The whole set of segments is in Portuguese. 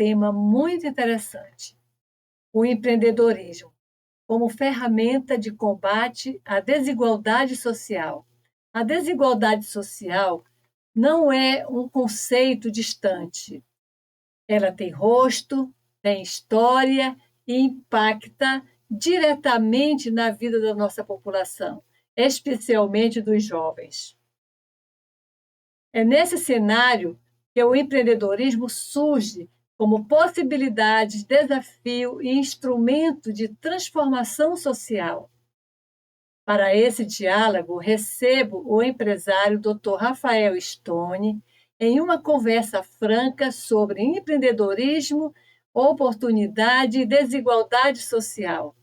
tema muito interessante: o empreendedorismo como ferramenta de combate à desigualdade social. A desigualdade social não é um conceito distante. Ela tem rosto, tem história e impacta diretamente na vida da nossa população, especialmente dos jovens. É nesse cenário que o empreendedorismo surge como possibilidade, desafio e instrumento de transformação social. Para esse diálogo, recebo o empresário Dr. Rafael Stone em uma conversa franca sobre empreendedorismo, oportunidade e desigualdade social.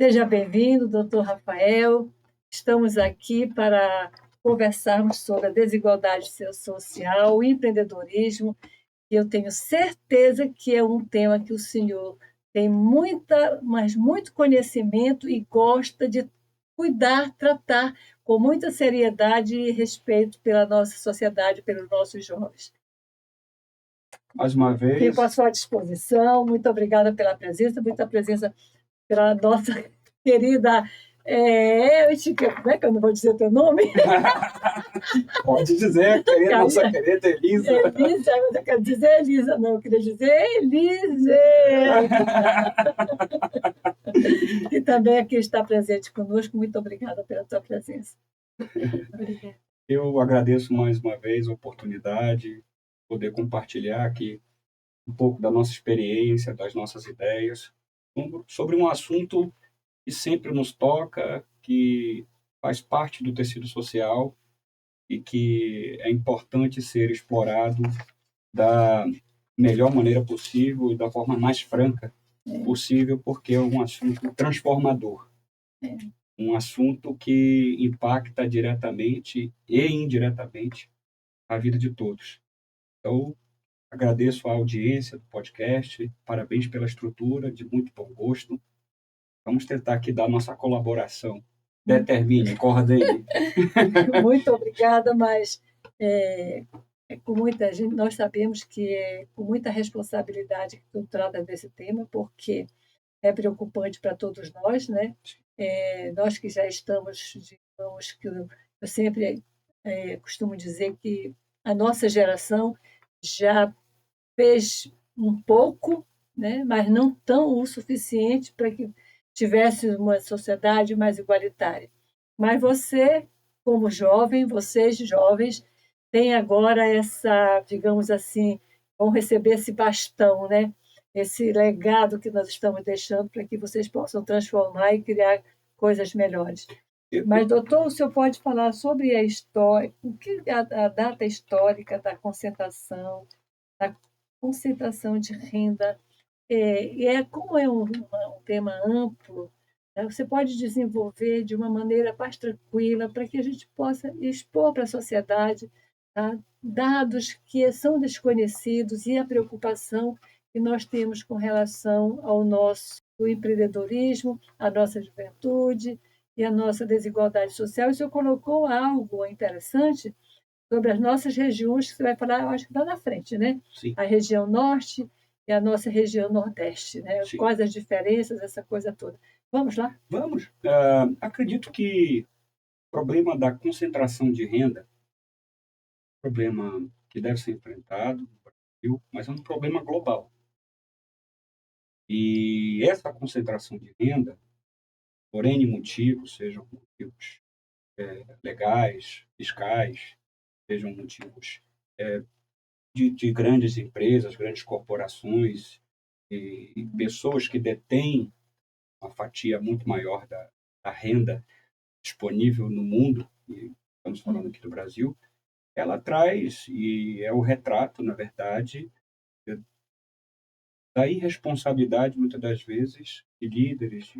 Seja bem-vindo, Dr. Rafael. Estamos aqui para conversarmos sobre a desigualdade social, o empreendedorismo, e eu tenho certeza que é um tema que o senhor tem mas muito conhecimento e gosta de cuidar, tratar com muita seriedade e respeito pela nossa sociedade, pelos nossos jovens. Mais uma vez. Fico à sua disposição. Muito obrigada pela presença, pela nossa querida. Como é que eu não vou dizer teu nome? Pode dizer, nossa querida Elisa. Elisa, mas eu quero dizer Elisa, não, eu queria dizer Elise. E também aqui está presente conosco. Muito obrigada pela tua presença. Obrigada. Eu agradeço mais uma vez a oportunidade de poder compartilhar aqui um pouco da nossa experiência, das nossas ideias, sobre um assunto que sempre nos toca, que faz parte do tecido social e que é importante ser explorado da melhor maneira possível e da forma mais franca possível, porque é um assunto transformador. Um assunto que impacta diretamente e indiretamente a vida de todos. Então, agradeço a audiência do podcast, parabéns pela estrutura, de muito bom gosto. Vamos tentar aqui dar nossa colaboração. Determine, coordene. Muito obrigada, mas com muita gente, nós sabemos que é com muita responsabilidade que tu trata desse tema, porque é preocupante para todos nós, né? Nós que já estamos, digamos, que eu sempre costumo dizer que a nossa geração já fez um pouco, né? Mas não tão o suficiente para que tivesse uma sociedade mais igualitária. Mas você, como jovem, vocês jovens, têm agora essa, digamos assim, vão receber esse bastão, né? Esse legado que nós estamos deixando para que vocês possam transformar e criar coisas melhores. Mas, doutor, o senhor pode falar sobre a história, o que a data histórica da concentração de renda, como é um tema amplo, né? Você pode desenvolver de uma maneira mais tranquila para que a gente possa expor para a sociedade, tá, dados que são desconhecidos e a preocupação que nós temos com relação ao nosso empreendedorismo, à nossa juventude e à nossa desigualdade social. O senhor colocou algo interessante sobre as nossas regiões, que você vai falar, eu acho que lá na frente, né? Sim. A região norte e a nossa região nordeste, né? Sim. Quais as diferenças, essa coisa toda. Vamos lá? Vamos. Acredito que o problema da concentração de renda é um problema que deve ser enfrentado no Brasil, mas é um problema global. E essa concentração de renda, por N motivos, sejam motivos legais, fiscais, sejam motivos de grandes empresas, grandes corporações e pessoas que detêm uma fatia muito maior da renda disponível no mundo, e estamos falando aqui do Brasil, ela traz, e é o retrato, na verdade, da irresponsabilidade, muitas das vezes, de líderes,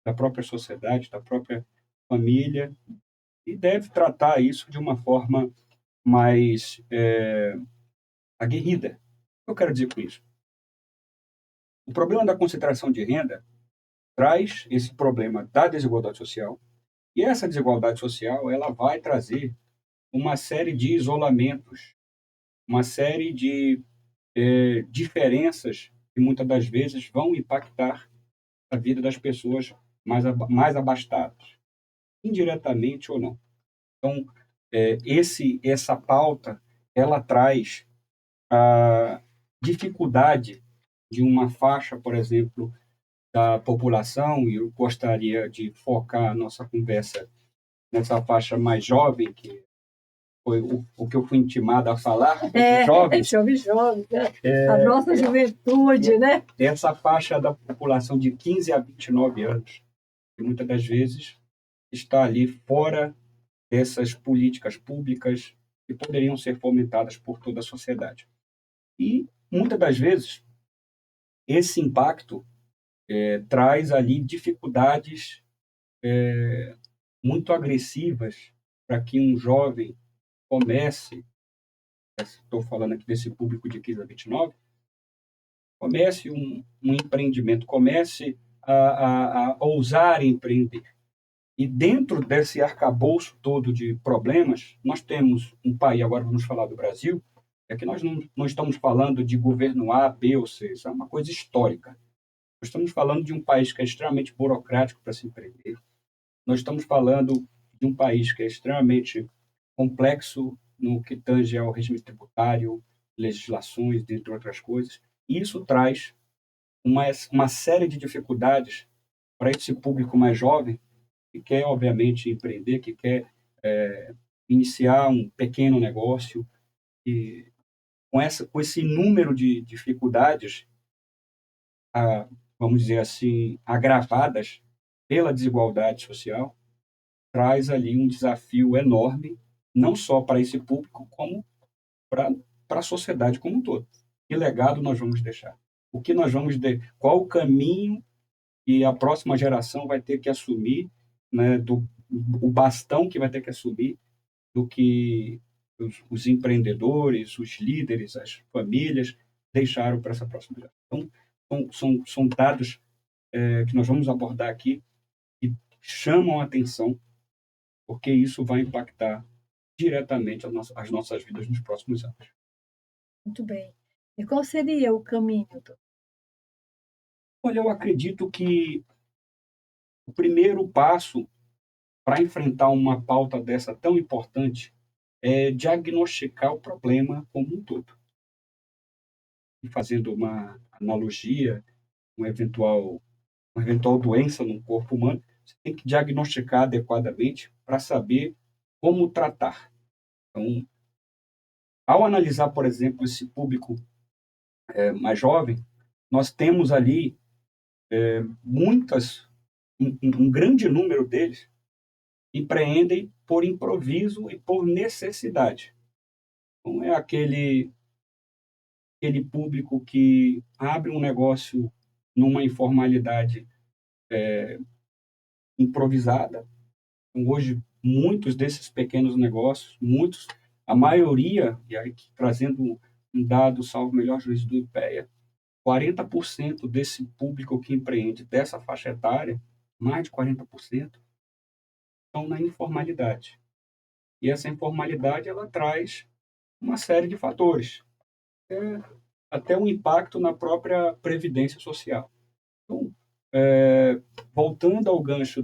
da própria sociedade, da própria família, e deve tratar isso de uma forma mais aguerrida. O que eu quero dizer com isso? O problema da concentração de renda traz esse problema da desigualdade social, e essa desigualdade social ela vai trazer uma série de isolamentos uma série de diferenças que muitas das vezes vão impactar a vida das pessoas mais abastadas, indiretamente ou não. Então, essa pauta, ela traz a dificuldade de uma faixa, por exemplo, da população, e eu gostaria de focar a nossa conversa nessa faixa mais jovem, que foi o que eu fui intimado a falar, jovens. Jovens, né? A nossa juventude, né? Essa faixa da população de 15 a 29 anos, que muitas das vezes está ali fora dessas políticas públicas que poderiam ser fomentadas por toda a sociedade. E, muitas das vezes, esse impacto traz ali dificuldades muito agressivas para que um jovem comece, estou falando aqui desse público de 15 a 29, comece um empreendimento, comece a ousar empreender. E dentro desse arcabouço todo de problemas, nós temos um país, agora vamos falar do Brasil, é que nós não estamos falando de governo A, B ou C, isso é uma coisa histórica. Nós estamos falando de um país que é extremamente burocrático para se empreender. Nós estamos falando de um país que é extremamente complexo no que tange ao regime tributário, legislações, dentre outras coisas. E isso traz uma série de dificuldades para esse público mais jovem que quer, obviamente, empreender, que quer iniciar um pequeno negócio. E com esse número de dificuldades, vamos dizer assim, agravadas pela desigualdade social, traz ali um desafio enorme, não só para esse público, como para a sociedade como um todo. Que legado nós vamos deixar? O que nós vamos qual o caminho que a próxima geração vai ter que assumir, né, o bastão que vai ter que assumir do que os empreendedores, os líderes, as famílias deixaram para essa próxima geração. Então, são dados que nós vamos abordar aqui que chamam a atenção, porque isso vai impactar diretamente as nossas vidas nos próximos anos. Muito bem. E qual seria o caminho, doutor? Olha, eu acredito que o primeiro passo para enfrentar uma pauta dessa tão importante é diagnosticar o problema como um todo. E fazendo uma analogia, uma eventual doença no corpo humano, você tem que diagnosticar adequadamente para saber como tratar. Então, ao analisar, por exemplo, esse público mais jovem, nós temos ali um grande número deles empreendem por improviso e por necessidade. Então, é aquele público que abre um negócio numa informalidade improvisada. Então, hoje, muitos desses pequenos negócios, a maioria, e aí trazendo um dado, salvo o melhor juízo do IPEA, 40% desse público que empreende dessa faixa etária, mais de 40%, estão na informalidade. E essa informalidade ela traz uma série de fatores, até um impacto na própria previdência social. Então, voltando ao gancho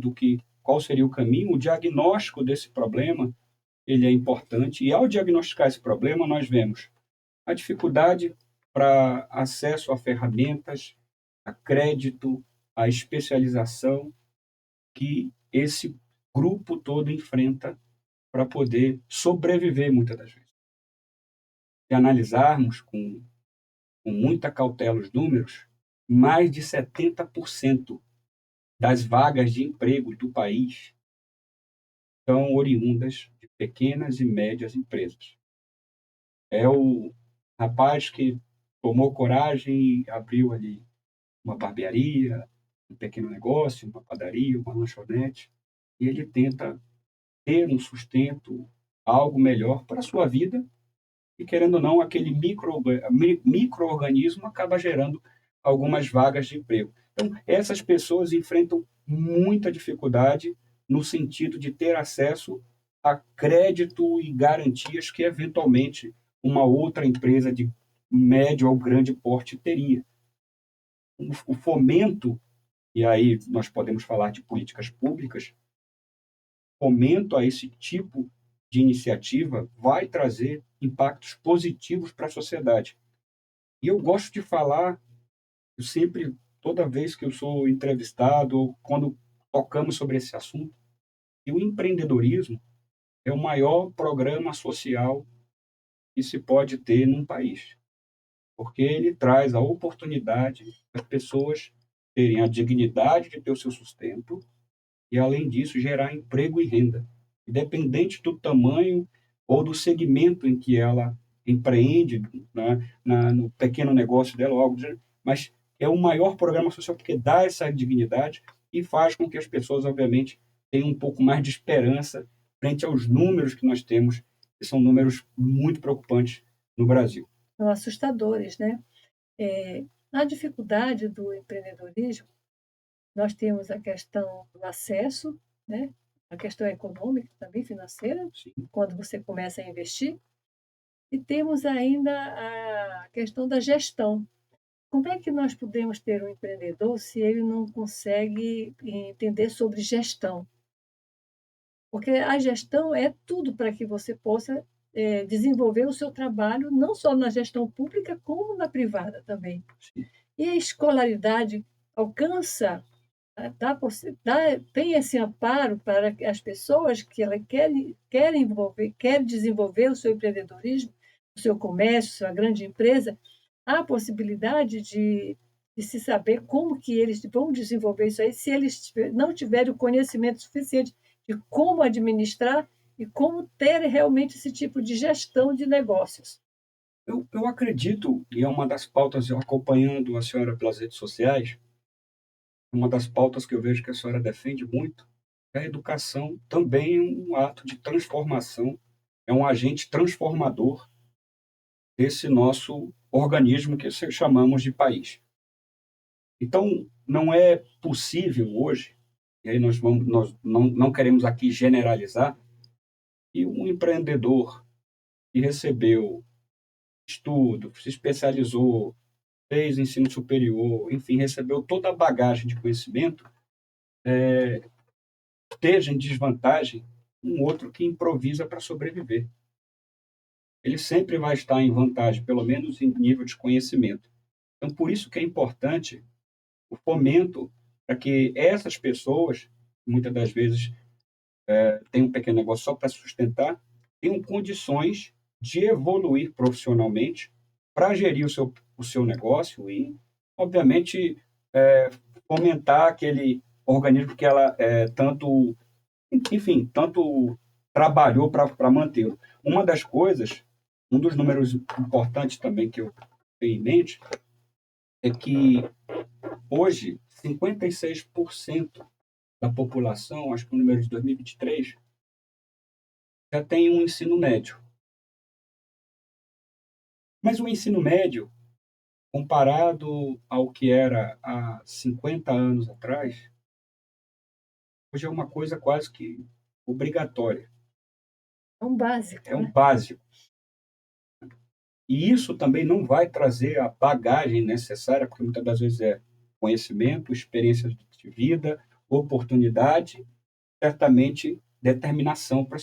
qual seria o caminho, o diagnóstico desse problema ele é importante, e ao diagnosticar esse problema, nós vemos a dificuldade para acesso a ferramentas, a crédito, a especialização que esse grupo todo enfrenta para poder sobreviver muitas das vezes. Se analisarmos com muita cautela os números, mais de 70% das vagas de emprego do país são oriundas de pequenas e médias empresas. É o rapaz que tomou coragem e abriu ali uma barbearia, um pequeno negócio, uma padaria, uma lanchonete, e ele tenta ter um sustento, algo melhor para a sua vida, e querendo ou não, aquele micro-organismo acaba gerando algumas vagas de emprego. Então, essas pessoas enfrentam muita dificuldade no sentido de ter acesso a crédito e garantias que, eventualmente, uma outra empresa de médio ou grande porte teria. O fomento, e aí nós podemos falar de políticas públicas, fomento a esse tipo de iniciativa vai trazer impactos positivos para a sociedade. E eu gosto de falar, eu sempre, toda vez que eu sou entrevistado, ou quando tocamos sobre esse assunto, que o empreendedorismo é o maior programa social que se pode ter num país, porque ele traz a oportunidade das pessoas terem a dignidade de ter o seu sustento e, além disso, gerar emprego e renda, independente do tamanho ou do segmento em que ela empreende, né, no pequeno negócio dela ou algo do gênero, mas é o maior programa social porque dá essa dignidade e faz com que as pessoas, obviamente, tenham um pouco mais de esperança frente aos números que nós temos, que são números muito preocupantes no Brasil. São assustadores, né? A dificuldade do empreendedorismo, nós temos a questão do acesso, né? A questão econômica também, financeira, Sim. quando você começa a investir, e temos ainda a questão da gestão. Como é que nós podemos ter um empreendedor se ele não consegue entender sobre gestão? Porque a gestão é tudo para que você possa desenvolver o seu trabalho, não só na gestão pública, como na privada também. Sim. E a escolaridade alcança, tem esse amparo para as pessoas que ela querem desenvolver o seu empreendedorismo, o seu comércio, sua grande empresa, há a possibilidade de se saber como que eles vão desenvolver isso aí, se eles não tiverem o conhecimento suficiente de como administrar e como ter realmente esse tipo de gestão de negócios. Eu acredito, e é uma das pautas, eu acompanhando a senhora pelas redes sociais, uma das pautas que eu vejo que a senhora defende muito é a educação também é um ato de transformação, é um agente transformador desse nosso organismo que chamamos de país. Então, não é possível hoje, e aí nós não queremos aqui generalizar, que um empreendedor que recebeu estudo, se especializou, fez ensino superior, enfim, recebeu toda a bagagem de conhecimento, esteja em desvantagem um outro que improvisa para sobreviver. Ele sempre vai estar em vantagem, pelo menos em nível de conhecimento. Então, por isso que é importante o fomento para que essas pessoas, muitas das vezes têm um pequeno negócio só para sustentar, tenham condições de evoluir profissionalmente para gerir o seu negócio e, obviamente, fomentar aquele organismo que ela tanto, enfim, tanto trabalhou para mantê-lo. Uma das coisas, um dos números importantes também que eu tenho em mente é que hoje 56% da população, acho que o número de 2023, já tem um ensino médio. Mas o ensino médio, comparado ao que era há 50 anos atrás, hoje é uma coisa quase que obrigatória. É um básico, É um né? básico. E isso também não vai trazer a bagagem necessária, porque muitas das vezes é conhecimento, experiência de vida, oportunidade, certamente determinação para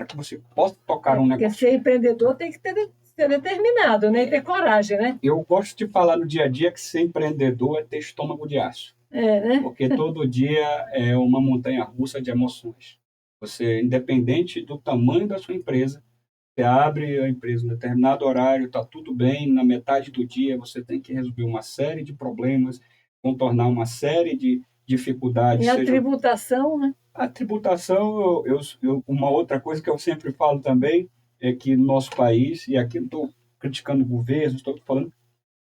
que você possa tocar um Porque negócio. ser empreendedor tem que ser determinado, né? E ter coragem, né? Eu gosto de falar no dia a dia que ser empreendedor é ter estômago de aço, Né? porque todo dia é uma montanha-russa de emoções. Você, independente do tamanho da sua empresa, você abre a empresa em determinado horário, está tudo bem, na metade do dia você tem que resolver uma série de problemas, contornar uma série de E dificuldades, a seja tributação, né? a tributação, uma outra coisa que eu sempre falo também é que no nosso país, e aqui não estou criticando o governo, estou falando,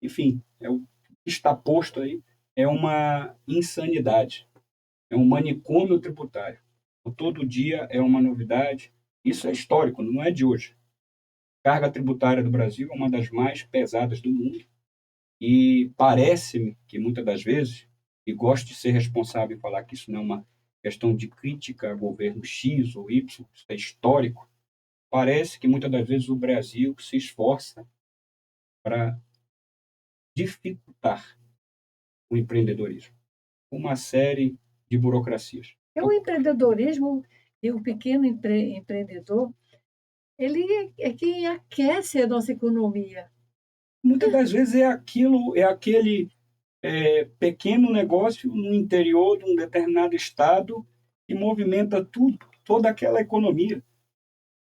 enfim, é o que está posto aí, é uma insanidade, é um manicômio tributário. Todo dia é uma novidade, isso é histórico, não é de hoje. A carga tributária do Brasil é uma das mais pesadas do mundo e parece-me que muitas das vezes, e gosto de ser responsável e falar que isso não é uma questão de crítica a governo X ou Y, isso é histórico, parece que muitas das vezes o Brasil se esforça para dificultar o empreendedorismo, uma série de burocracias. É o empreendedorismo e o pequeno empreendedor, ele é quem aquece a nossa economia. Muitas das vezes é aquele pequeno negócio no interior de um determinado estado que movimenta tudo, toda aquela economia.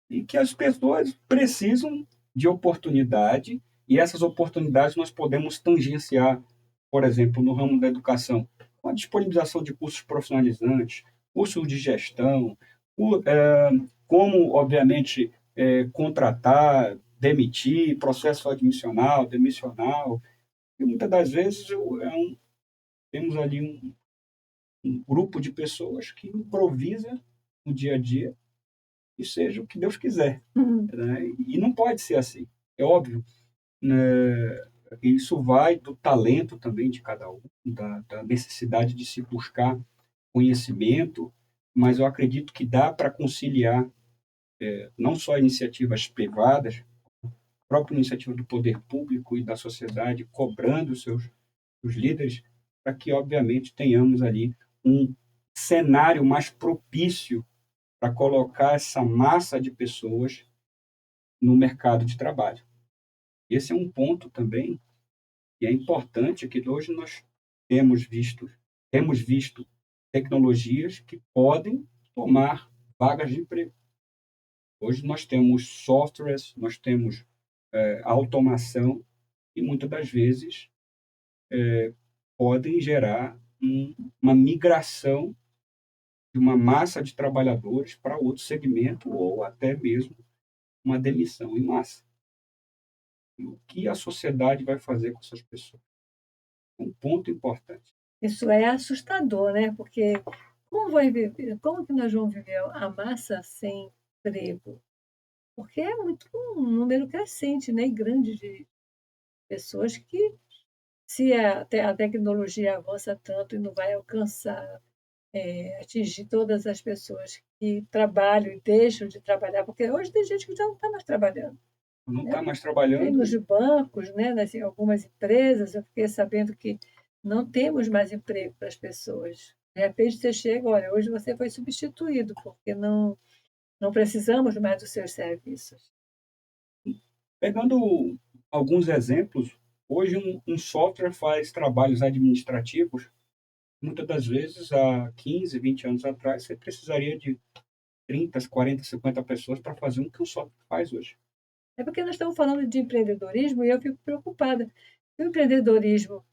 E que as pessoas precisam de oportunidade, e essas oportunidades nós podemos tangenciar, por exemplo, no ramo da educação, com a disponibilização de cursos profissionalizantes, cursos de gestão, como, obviamente, contratar, demitir, processo admissional, demissional. E muitas das vezes temos ali um grupo de pessoas que improvisa no dia a dia e seja o que Deus quiser. Uhum. Né? E não pode ser assim. É óbvio, né? Isso vai do talento também de cada um, da necessidade de se buscar conhecimento, mas eu acredito que dá para conciliar não só iniciativas privadas, a própria iniciativa do poder público e da sociedade, cobrando os líderes, para que, obviamente, tenhamos ali um cenário mais propício para colocar essa massa de pessoas no mercado de trabalho. Esse é um ponto também que é importante, que hoje nós temos visto tecnologias que podem tomar vagas de emprego. Hoje nós temos softwares, nós temos automação e muitas das vezes podem gerar uma migração de uma massa de trabalhadores para outro segmento ou até mesmo uma demissão em massa. E o que a sociedade vai fazer com essas pessoas? Um ponto importante. Isso é assustador, né? Porque como que nós vamos viver a massa sem emprego? Porque é muito um número crescente, né, e grande de pessoas que, se a tecnologia avança tanto e não vai alcançar, atingir todas as pessoas que trabalham e deixam de trabalhar, porque hoje tem gente que já não está mais trabalhando, Não né? está mais Tem trabalhando. nos bancos, né, em algumas empresas, eu fiquei sabendo que não temos mais emprego para as pessoas. De repente você chega, olha, hoje você foi substituído, porque não precisamos mais dos seus serviços. Pegando alguns exemplos, hoje um software faz trabalhos administrativos. Muitas das vezes, há 15, 20 anos atrás, você precisaria de 30, 40, 50 pessoas para fazer o que o software faz hoje. É porque nós estamos falando de empreendedorismo e eu fico preocupada. O empreendedorismo,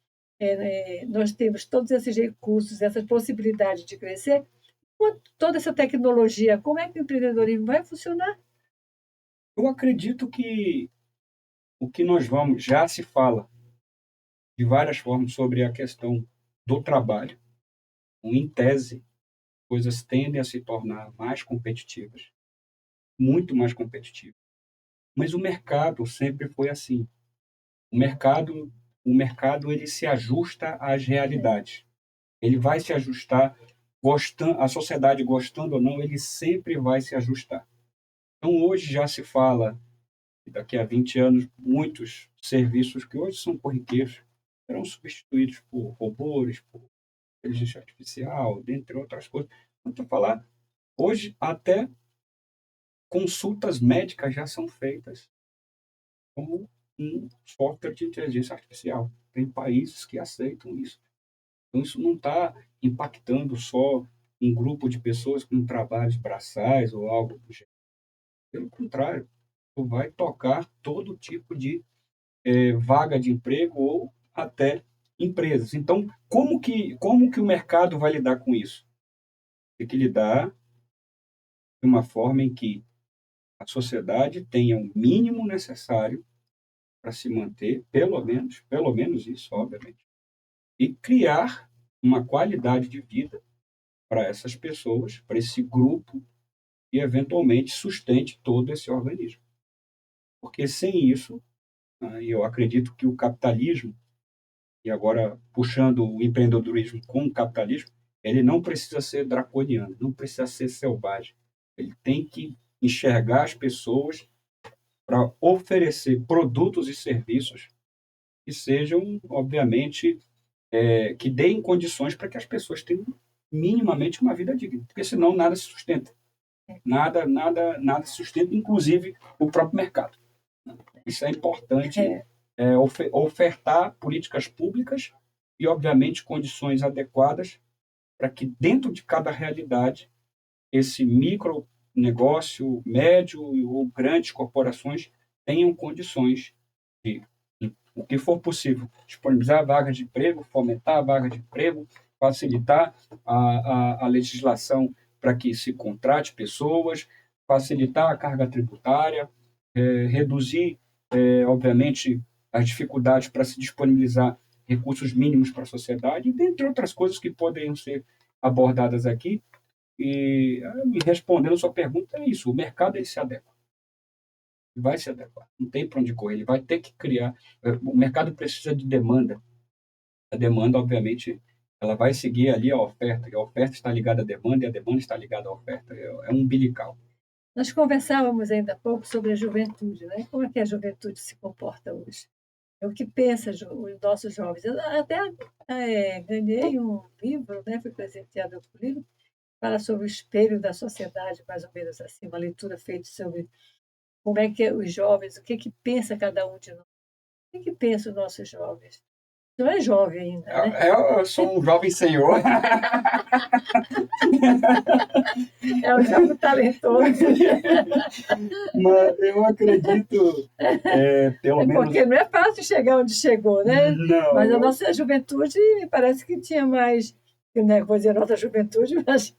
nós temos todos esses recursos, essas possibilidades de crescer, com toda essa tecnologia, como é que o empreendedorismo vai funcionar? Eu acredito que o que nós vamos, já se fala de várias formas sobre a questão do trabalho. Em tese, coisas tendem a se tornar mais competitivas, muito mais competitivas. Mas o mercado sempre foi assim. O mercado, o mercado ele se ajusta às realidades. Ele vai se ajustar, gostando, a sociedade gostando ou não, ele sempre vai se ajustar. Então hoje já se fala que daqui a 20 anos muitos serviços que hoje são corriqueiros serão substituídos por robôs, por inteligência artificial, dentre outras coisas. Então, falar hoje até consultas médicas já são feitas com um software de inteligência artificial. Tem países que aceitam isso. Então, isso não está impactando só um grupo de pessoas com trabalhos braçais ou algo do gênero. Pelo contrário, isso vai tocar todo tipo de vaga de emprego ou até empresas. Então, como que o mercado vai lidar com isso? Tem que lidar de uma forma em que a sociedade tenha o mínimo necessário para se manter, pelo menos isso, obviamente, e criar uma qualidade de vida para essas pessoas, para esse grupo, e eventualmente sustente todo esse organismo. Porque sem isso, e eu acredito que o capitalismo, e agora puxando o empreendedorismo com o capitalismo, ele não precisa ser draconiano, não precisa ser selvagem. Ele tem que enxergar as pessoas para oferecer produtos e serviços que sejam, obviamente, que deem condições para que as pessoas tenham minimamente uma vida digna, porque senão nada se sustenta. Nada se sustenta, inclusive o próprio mercado. Isso é importante, ofertar políticas públicas e, obviamente, condições adequadas para que, dentro de cada realidade, esse micronegócio, médio ou grandes corporações tenham condições de, o que for possível, disponibilizar vagas de emprego, fomentar a vaga de emprego, facilitar a legislação para que se contrate pessoas, facilitar a carga tributária, reduzir, obviamente, as dificuldades para se disponibilizar recursos mínimos para a sociedade, dentre outras coisas que poderiam ser abordadas aqui. E respondendo a sua pergunta, é isso: o mercado ele se adequa, vai se adequar, não tem para onde correr, ele vai ter que criar. O mercado precisa de demanda. A demanda, obviamente, ela vai seguir ali a oferta, e a oferta está ligada à demanda, e a demanda está ligada à oferta. É um umbilical. Nós conversávamos ainda há pouco sobre a juventude, né? Como é que a juventude se comporta hoje? É o que pensa os nossos jovens. Eu até ganhei um livro, né? Fui presenteada com um livro, fala sobre o espelho da sociedade, mais ou menos assim, uma leitura feita sobre como é que os jovens, o que que pensa cada um de nós, o que que pensa os nossos jovens. Não é jovem ainda, né? Eu sou um jovem senhor. É um jovem talentoso. Mas eu acredito, pelo menos... Porque não é fácil chegar onde chegou, né? Não. Mas a nossa juventude parece que tinha mais... Né, vou dizer nossa juventude, mas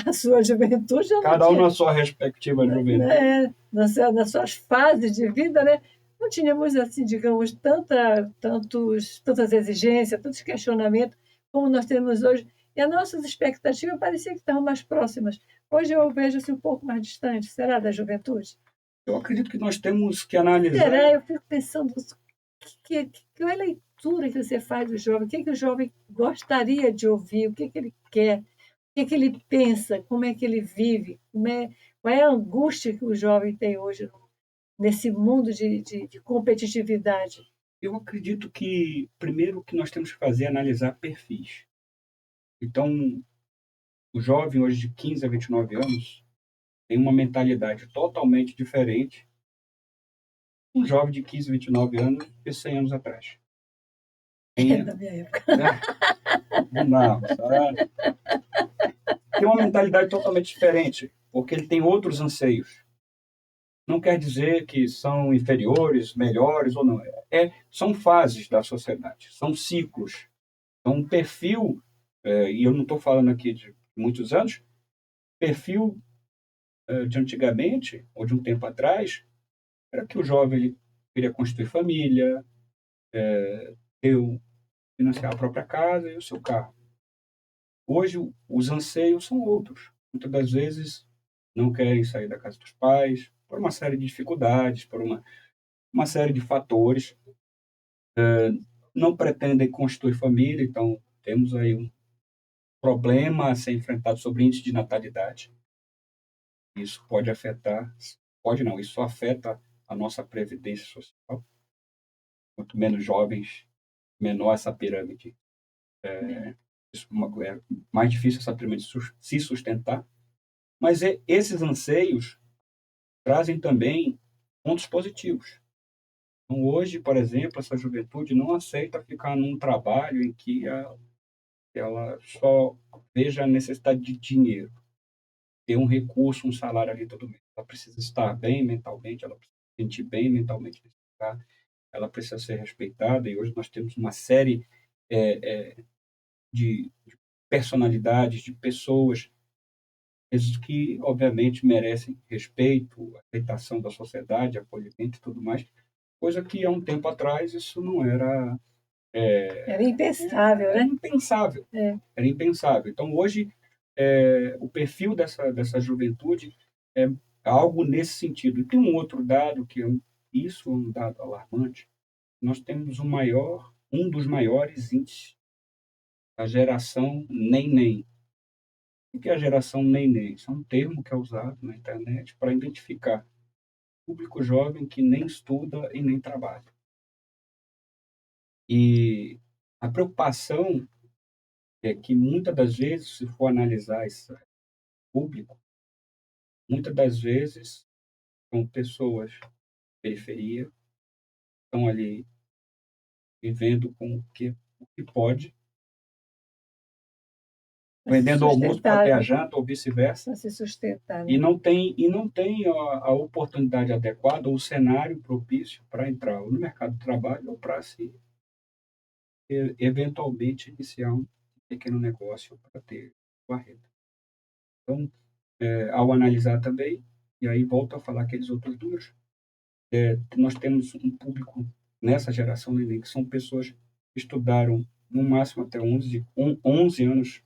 a sua juventude já não Cada um tinha, na sua respectiva juventude. né? Nas suas fases de vida, né? Não tínhamos, assim, digamos, tantas exigências, tantos questionamentos como nós temos hoje. E as nossas expectativas pareciam que estavam mais próximas. Hoje eu vejo assim, um pouco mais distante. Será da juventude? Eu acredito que nós temos que analisar... Será? Eu fico pensando, que é a leitura que você faz do jovem? O que, que o jovem gostaria de ouvir? O que, que ele quer? O que, que ele pensa? Como é que ele vive? Qual é a angústia que o jovem tem hoje nesse mundo de competitividade? Eu acredito que, primeiro, o que nós temos que fazer é analisar perfis. Então, o jovem hoje de 15 a 29 anos tem uma mentalidade totalmente diferente de um jovem de 15 a 29 anos de 100 anos atrás. Da minha época. Não, tem uma mentalidade totalmente diferente, porque ele tem outros anseios. Não quer dizer que são inferiores, melhores ou não. São fases da sociedade, são ciclos. Então, um perfil, e eu não estou falando aqui de muitos anos, perfil de antigamente, ou de um tempo atrás, era que o jovem ele queria construir família, financiar a própria casa e o seu carro. Hoje, os anseios são outros. Muitas das vezes, não querem sair da casa dos pais, por uma série de dificuldades, por uma série de fatores. Não pretendem construir família, então temos aí um problema a ser enfrentado sobre índice de natalidade. Isso pode afetar, pode não, isso afeta a nossa previdência social. Quanto menos jovens, menor essa pirâmide. É mais difícil essa pirâmide se sustentar. Mas esses anseios trazem também pontos positivos. Então, hoje, por exemplo, essa juventude não aceita ficar num trabalho em que ela só veja a necessidade de dinheiro, ter um recurso, um salário ali todo mês. Ela precisa estar bem mentalmente, ela precisa se sentir bem mentalmente nesse lugar, ela precisa ser respeitada, e hoje nós temos uma série de personalidades, de pessoas que, obviamente, merecem respeito, aceitação da sociedade, acolhimento e tudo mais, coisa que há um tempo atrás isso não era... Era impensável, Era né? impensável. Era impensável. Então, hoje, o perfil dessa juventude é algo nesse sentido. E tem um outro dado, isso é um dado alarmante. Nós temos um dos maiores índices da geração nem-nem. O que é a geração neném? Isso é um termo que é usado na internet para identificar público jovem que nem estuda e nem trabalha. E a preocupação é que muitas das vezes, se for analisar esse público, muitas das vezes são pessoas de periferia, estão ali vivendo com o que pode, para se vendendo almoço para sustentar, ter a né? janta ou vice-versa, Para se sustentar, e né? não tem a oportunidade adequada ou o cenário propício para entrar ou no mercado de trabalho ou para se eventualmente iniciar um pequeno negócio para ter uma renda. Então, ao analisar também, e aí volto a falar aqueles outros números, nós temos um público nessa geração neném que são pessoas que estudaram no máximo até 11 anos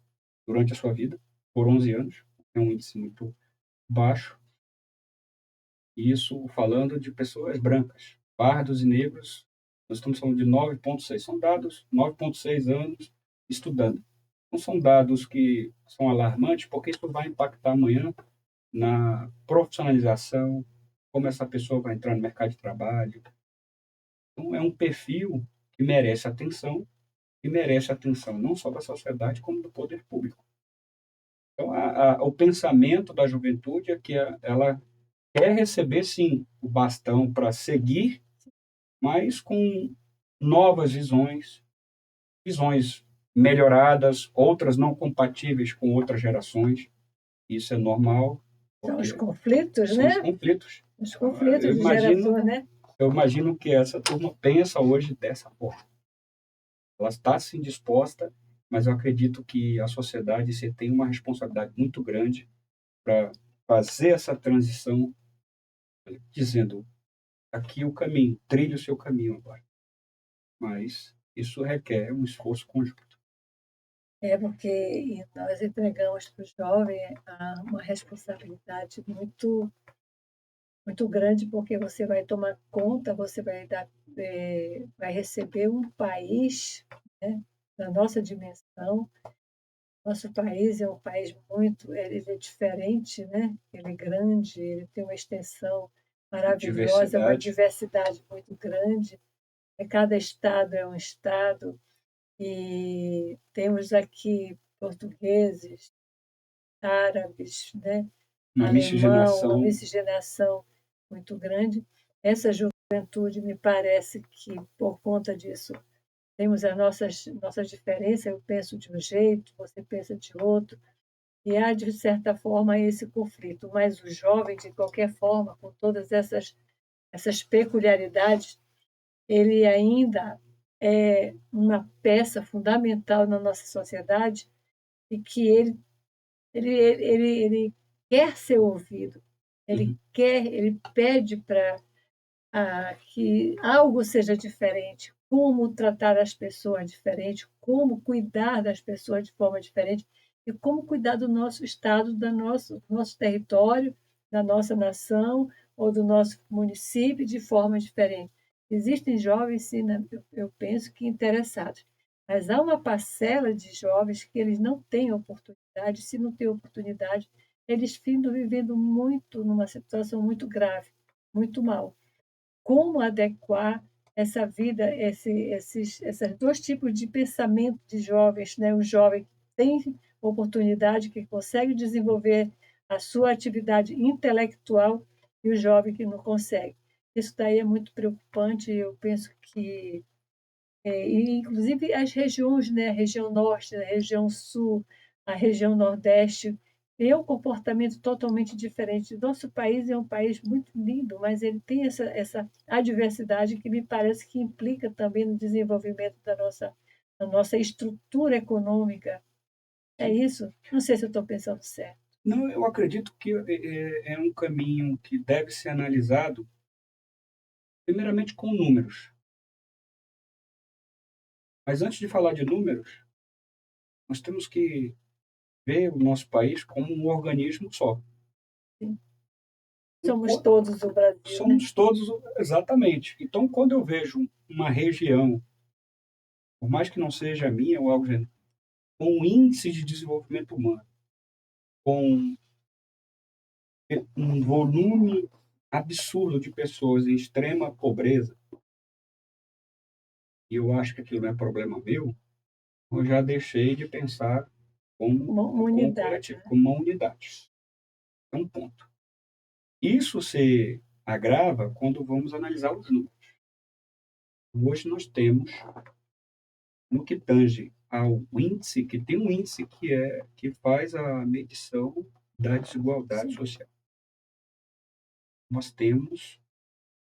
durante a sua vida, por 11 anos, é um índice muito baixo, e isso falando de pessoas brancas, pardos e negros, nós estamos falando de 9,6, são dados 9,6 anos estudando. Não são dados que são alarmantes, porque isso vai impactar amanhã na profissionalização, como essa pessoa vai entrar no mercado de trabalho. Então, é um perfil que merece atenção, e merece atenção não só da sociedade, como do poder público. Então, o pensamento da juventude é que ela quer receber, sim, o bastão para seguir, mas com novas visões melhoradas, outras não compatíveis com outras gerações. Isso é normal, São os porque conflitos, são os né? conflitos. Os Eu conflitos de gerações, imagino, né? eu imagino que essa turma pensa hoje dessa forma. Ela está sim disposta, mas eu acredito que a sociedade você tem uma responsabilidade muito grande para fazer essa transição, dizendo aqui o caminho, trilhe o seu caminho agora. Mas isso requer um esforço conjunto. É porque nós entregamos para o jovem uma responsabilidade muito grande, porque você vai tomar conta, você vai vai receber um país, né, da nossa dimensão. Nosso país é um país ele é diferente, né? Ele é grande, ele tem uma extensão maravilhosa, uma Diversidade. diversidade muito grande. Cada estado é um estado e temos aqui portugueses, árabes, né? Uma Alemão, uma miscigenação miscigenação muito grande. Essa juventude, me parece que, por conta disso, temos as nossas diferenças. Eu penso de um jeito, você pensa de outro, e há, de certa forma, esse conflito. Mas o jovem, de qualquer forma, com todas essas peculiaridades, ele ainda é uma peça fundamental na nossa sociedade e que ele quer ser ouvido, uhum, ele pede para que algo seja diferente, como tratar as pessoas diferente, como cuidar das pessoas de forma diferente e como cuidar do nosso estado, do nosso território, da nossa nação ou do nosso município de forma diferente. Existem jovens, sim, né, eu penso que interessados, mas há uma parcela de jovens que eles não têm oportunidade, se não têm oportunidade, eles ficam vivendo muito numa situação muito grave, muito mal. Como adequar essa vida, esses dois tipos de pensamento de jovens, né? O jovem que tem oportunidade, que consegue desenvolver a sua atividade intelectual, e o jovem que não consegue. Isso daí é muito preocupante. Eu penso que, e inclusive as regiões, né? A região norte, a região sul, a região nordeste, tem um comportamento totalmente diferente. Nosso país é um país muito lindo, mas ele tem essa adversidade que me parece que implica também no desenvolvimento da nossa estrutura econômica. É isso? Não sei se eu estou pensando certo. Não, eu acredito que é um caminho que deve ser analisado, primeiramente, com números. Mas antes de falar de números, nós temos que ver o nosso país como um organismo só. Sim. Somos todos o Brasil, né? Somos todos, exatamente. Então, quando eu vejo uma região, por mais que não seja a minha ou algo com um índice de desenvolvimento humano com um volume absurdo de pessoas em extrema pobreza, e eu acho que aquilo não é problema meu, eu já deixei de pensar Uma como unidade, coletivo, né? como uma unidade. É um ponto. Isso se agrava quando vamos analisar os números. Hoje nós temos, no que tange ao índice, que tem um índice que faz a medição da desigualdade Sim, social. Nós temos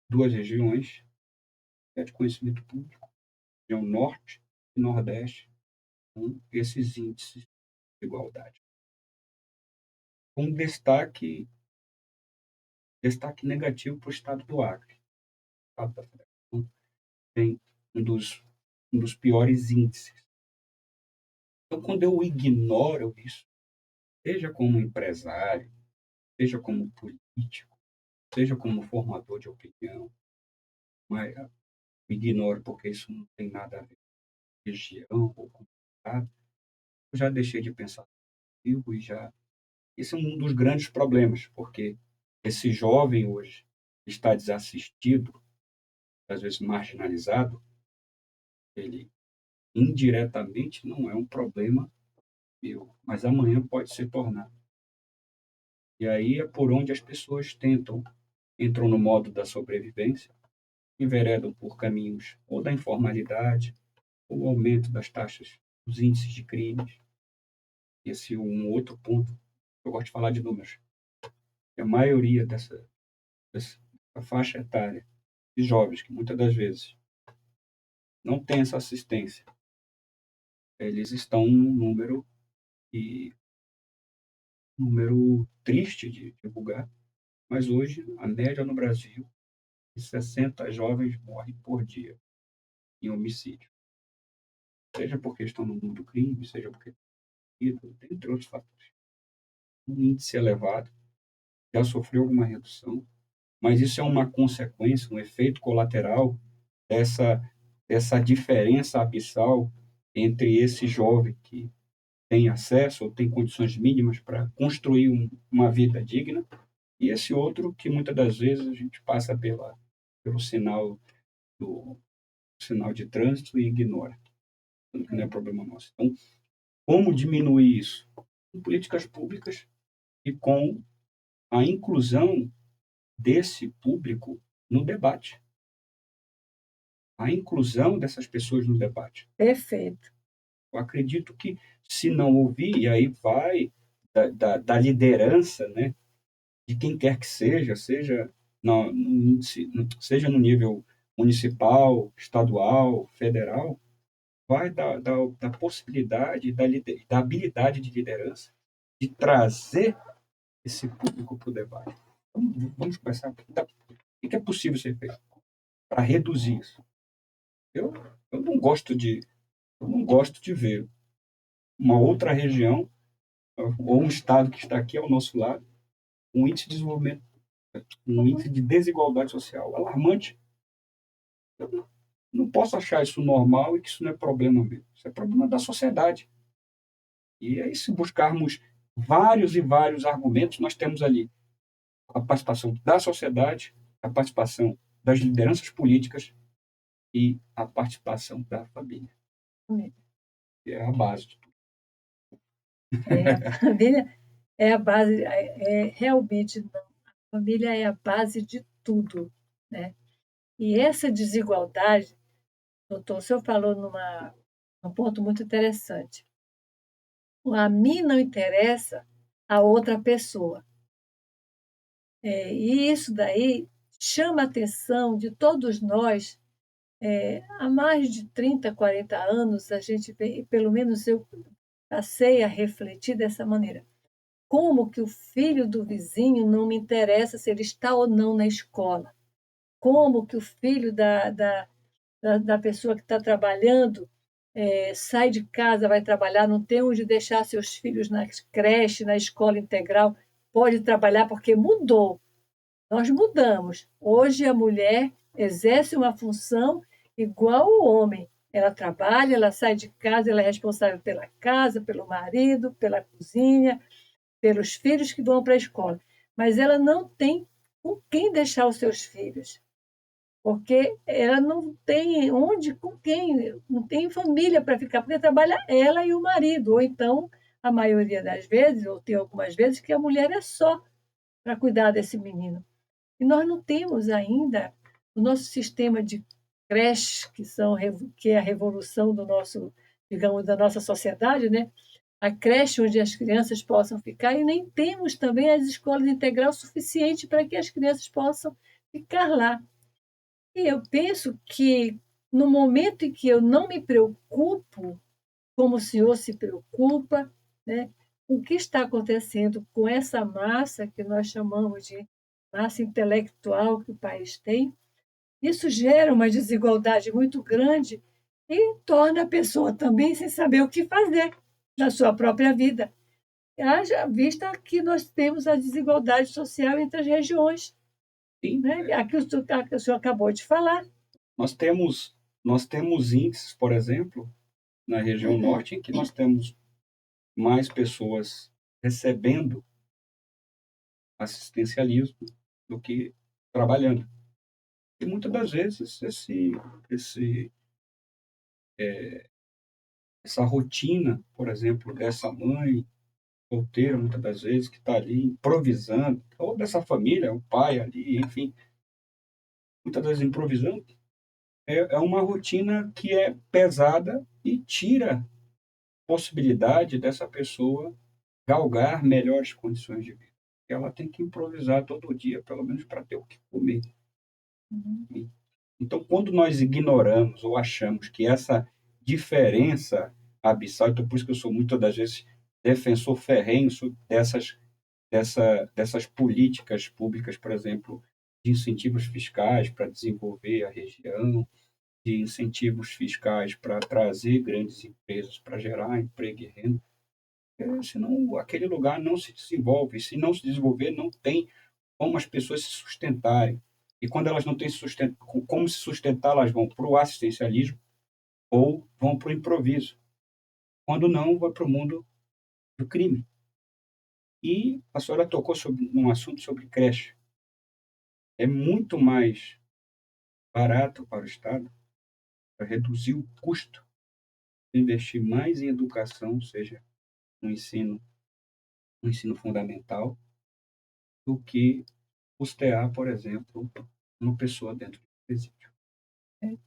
duas regiões que é de conhecimento público, região norte e nordeste, com esses índices de desigualdade. Com destaque negativo para o estado do Acre. O estado da Federação tem um dos piores índices. Então, quando eu ignoro isso, seja como empresário, seja como político, seja como formador de opinião, mas eu ignoro porque isso não tem nada a ver com região ou com estado, eu já deixei de pensar comigo e já. Esse é um dos grandes problemas, porque esse jovem hoje está desassistido, às vezes marginalizado, ele indiretamente não é um problema meu, mas amanhã pode se tornar. E aí é por onde as pessoas entram no modo da sobrevivência, enveredam por caminhos ou da informalidade, ou aumento das taxas, dos índices de crimes. Esse é um outro ponto. Eu gosto de falar de números. A maioria dessa faixa etária de jovens, que muitas das vezes não tem essa assistência, eles estão num número triste de divulgar, mas hoje a média no Brasil de 60 jovens morrem por dia em homicídio. Seja porque estão no mundo do crime, seja porque entre outros fatores. Um índice elevado, já sofreu alguma redução, mas isso é uma consequência, um efeito colateral dessa, dessa diferença abissal entre esse jovem que tem acesso ou tem condições mínimas para construir uma vida digna e esse outro que muitas das vezes a gente passa pelo do sinal de trânsito e ignora, que não é problema nosso. Então, como diminuir isso? Com políticas públicas e com a inclusão desse público no debate. A inclusão dessas pessoas no debate. perfeito. Eu acredito que, se não ouvir, e aí vai da liderança, né, de quem quer que seja seja no nível municipal, estadual, federal, vai da possibilidade, da habilidade de liderança de trazer esse público para o debate. Vamos começar. O que é possível ser feito para reduzir isso? Eu, eu não gosto de eu não gosto de ver uma outra região ou um estado que está aqui ao nosso lado um índice de desenvolvimento, um índice de desigualdade social alarmante. Eu não posso achar isso normal e que isso não é problema meu. Isso é problema da sociedade. E aí, se buscarmos vários e vários argumentos, nós temos ali a participação da sociedade, a participação das lideranças políticas e a participação da família, que é a base de tudo. A família é a base, realmente, não. A família é a base de tudo, né? E essa desigualdade, doutor, o senhor falou num ponto muito interessante. A mim não interessa a outra pessoa. E isso daí chama a atenção de todos nós. Há mais de 30, 40 anos, a gente vem, pelo menos eu passei a refletir dessa maneira. Como que o filho do vizinho não me interessa se ele está ou não na escola? Como que o filho da pessoa que está trabalhando sai de casa, vai trabalhar, não tem onde deixar seus filhos na creche, na escola integral, pode trabalhar porque mudou. Nós mudamos. Hoje a mulher exerce uma função igual ao homem. Ela trabalha, ela sai de casa, ela é responsável pela casa, pelo marido, pela cozinha. pelos filhos que vão para a escola, mas ela não tem com quem deixar os seus filhos, porque ela não tem onde, com quem, não tem família para ficar, porque trabalha ela e o marido, ou então, a maioria das vezes, ou tem algumas vezes, que a mulher é só para cuidar desse menino. E nós não temos ainda o nosso sistema de creches, que é a revolução do nosso, digamos, da nossa sociedade, né? A creche onde as crianças possam ficar, e nem temos também as escolas integrais suficientes para que as crianças possam ficar lá. E eu penso que no momento em que eu não me preocupo, como o senhor se preocupa, né, com o que está acontecendo com essa massa que nós chamamos de massa intelectual que o país tem, isso gera uma desigualdade muito grande e torna a pessoa também sem saber o que fazer na sua própria vida. Haja vista que nós temos a desigualdade social entre as regiões, Sim, né? A que o senhor acabou de falar. nós temos, nós temos índices, por exemplo, na região norte, em que nós temos mais pessoas recebendo assistencialismo do que trabalhando. E muitas das vezes esse, essa rotina, por exemplo, dessa mãe solteira, muitas das vezes, que está ali improvisando, ou dessa família, o pai ali, enfim, muitas vezes improvisando, é uma rotina que é pesada e tira possibilidade dessa pessoa galgar melhores condições de vida. Ela tem que improvisar todo dia, pelo menos para ter o que comer. Então, quando nós ignoramos ou achamos que essa diferença abissal, então por isso que eu sou muitas das vezes defensor ferrenho dessas políticas públicas, por exemplo, de incentivos fiscais para desenvolver a região, de incentivos fiscais para trazer grandes empresas para gerar emprego e renda, senão aquele lugar não se desenvolve. E se não se desenvolver, não tem como as pessoas se sustentarem. E quando elas não têm como se sustentar, elas vão para o assistencialismo ou vão para o improviso. Quando não, vai para o mundo do crime. E a senhora tocou num assunto sobre creche. É muito mais barato para o Estado, para reduzir o custo, investir mais em educação, seja no ensino, no ensino fundamental, do que custear, por exemplo, uma pessoa dentro do presídio.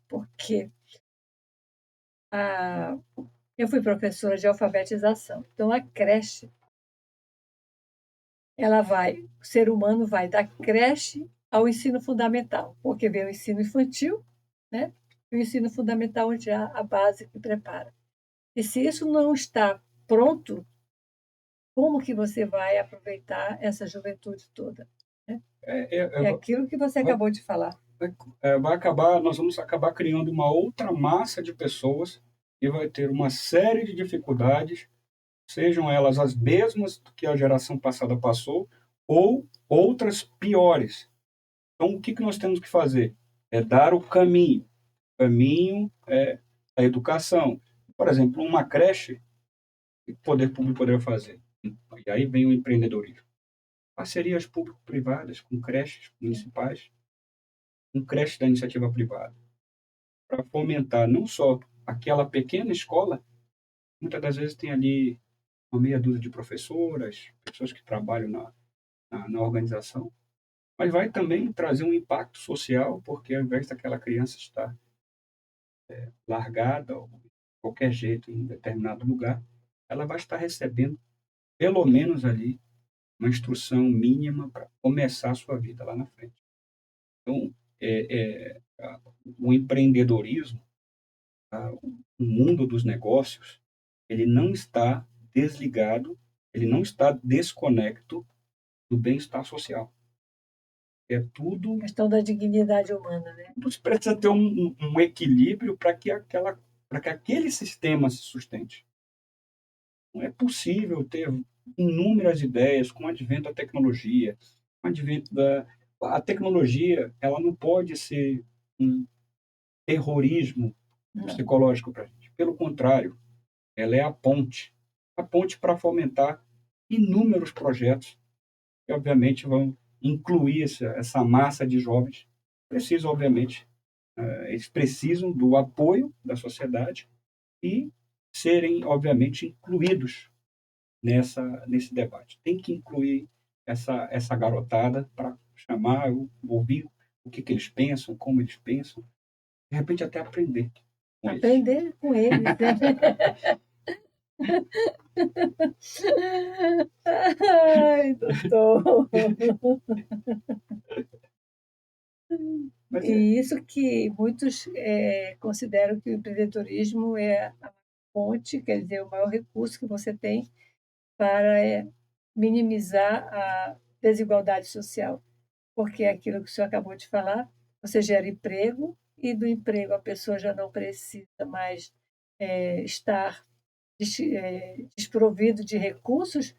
Porque a, eu fui professora de alfabetização, então a creche, o ser humano vai da creche ao ensino fundamental, porque vem o ensino infantil, né? E o ensino fundamental, onde há a base que prepara. E se isso não está pronto, como que você vai aproveitar essa juventude toda? Né? É aquilo que você acabou de falar. Nós vamos acabar criando uma outra massa de pessoas e vai ter uma série de dificuldades, sejam elas as mesmas que a geração passada passou ou outras piores. Então, o que nós temos que fazer? É dar o caminho. O caminho é a educação. Por exemplo, uma creche, o que o poder público poderia fazer? E aí vem o empreendedorismo. Parcerias público-privadas com creches municipais, com creches da iniciativa privada, para fomentar não só aquela pequena escola, muitas das vezes tem ali uma meia dúzia de professoras, pessoas que trabalham na organização, mas vai também trazer um impacto social, porque ao invés daquela criança estar largada, ou de qualquer jeito, em determinado lugar, ela vai estar recebendo, pelo menos ali, uma instrução mínima para começar a sua vida lá na frente. Então, o empreendedorismo, o mundo dos negócios, ele não está desligado, ele não está desconecto do bem-estar social. É tudo. Questão da dignidade humana, né? Tudo precisa ter um equilíbrio para que aquele sistema se sustente. Não é possível ter inúmeras ideias com o advento da tecnologia, com o advento a tecnologia, ela não pode ser um terrorismo psicológico para a gente. Pelo contrário, ela é a ponte para fomentar inúmeros projetos que, obviamente, vão incluir essa massa de jovens. Precisam, obviamente, eles precisam do apoio da sociedade e serem, obviamente, incluídos nesse debate. Tem que incluir essa garotada para chamar, ouvir o que eles pensam, como eles pensam, de repente até aprender com eles. Aprender com eles, né? Ai, doutor. E isso que muitos consideram que o empreendedorismo é a fonte, quer dizer, o maior recurso que você tem para minimizar a desigualdade social. Porque é aquilo que o senhor acabou de falar, você gera emprego e do emprego a pessoa já não precisa mais estar desprovido de recursos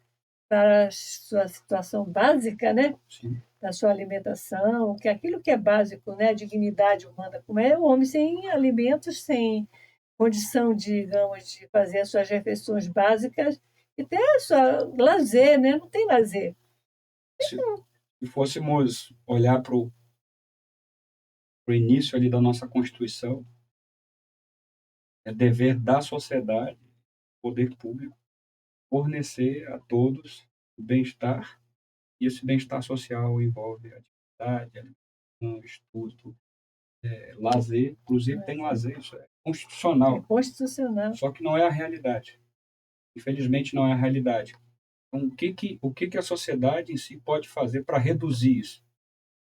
para a sua situação básica, né? Sim. Da sua alimentação, que é aquilo que é básico, né? A dignidade humana, como é o homem sem alimentos, sem condição de, digamos, de fazer as suas refeições básicas e ter a sua lazer, né? Não tem lazer. Se fôssemos olhar para o início ali da nossa Constituição, é dever da sociedade, poder público, fornecer a todos o bem-estar, e esse bem-estar social envolve atividade, alimentação, estudo, lazer. Inclusive tem lazer, isso é constitucional. É constitucional. Só que não é a realidade. Infelizmente não é a realidade. Então, o que a sociedade em si pode fazer para reduzir isso?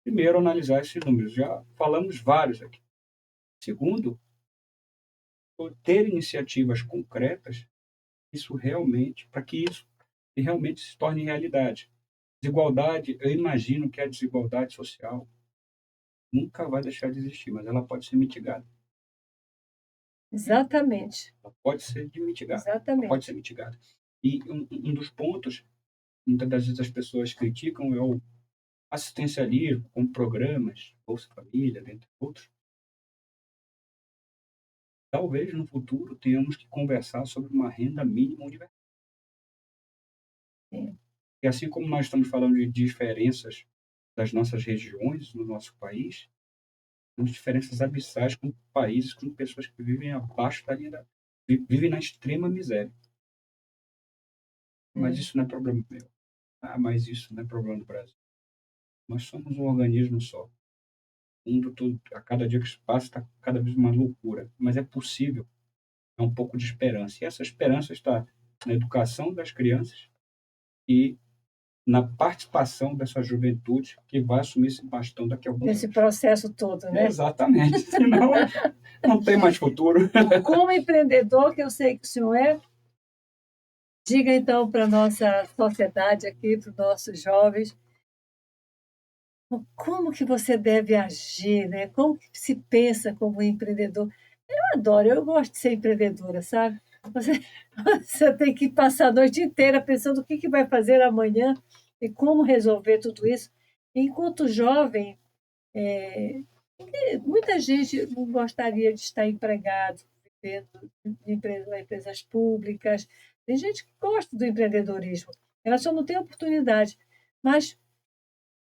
Primeiro, analisar esses números. Já falamos vários aqui. Segundo, ter iniciativas concretas, isso realmente, para que isso realmente se torne realidade. Desigualdade, eu imagino que a desigualdade social nunca vai deixar de existir, mas ela pode ser mitigada. Exatamente. Ela pode ser mitigada. Exatamente. Ela pode ser mitigada. E um dos pontos, muitas das vezes as pessoas criticam, é o assistencialismo, com programas, Bolsa Família, dentre outros. Talvez no futuro tenhamos que conversar sobre uma renda mínima universal. E assim como nós estamos falando de diferenças das nossas regiões no nosso país, temos diferenças abissais com países, com pessoas que vivem abaixo da linha vivem na extrema miséria. Mas isso não é problema meu. Mas isso não é problema do Brasil. Nós somos um organismo só. O mundo todo, a cada dia que se passa, está cada vez uma loucura. Mas é possível. É um pouco de esperança. E essa esperança está na educação das crianças e na participação dessa juventude que vai assumir esse bastão daqui a alguns anos. Esse processo todo, né? Exatamente. Senão, não tem mais futuro. Como empreendedor, que eu sei que o senhor é, diga então para a nossa sociedade aqui, para os nossos jovens, como que você deve agir, né? Como que se pensa como empreendedor? Eu adoro, eu gosto de ser empreendedora, sabe? Você tem que passar a noite inteira pensando o que vai fazer amanhã e como resolver tudo isso. Enquanto jovem, muita gente não gostaria de estar empregado, vivendo de empresas públicas. Tem gente que gosta do empreendedorismo, ela só não tem oportunidade. Mas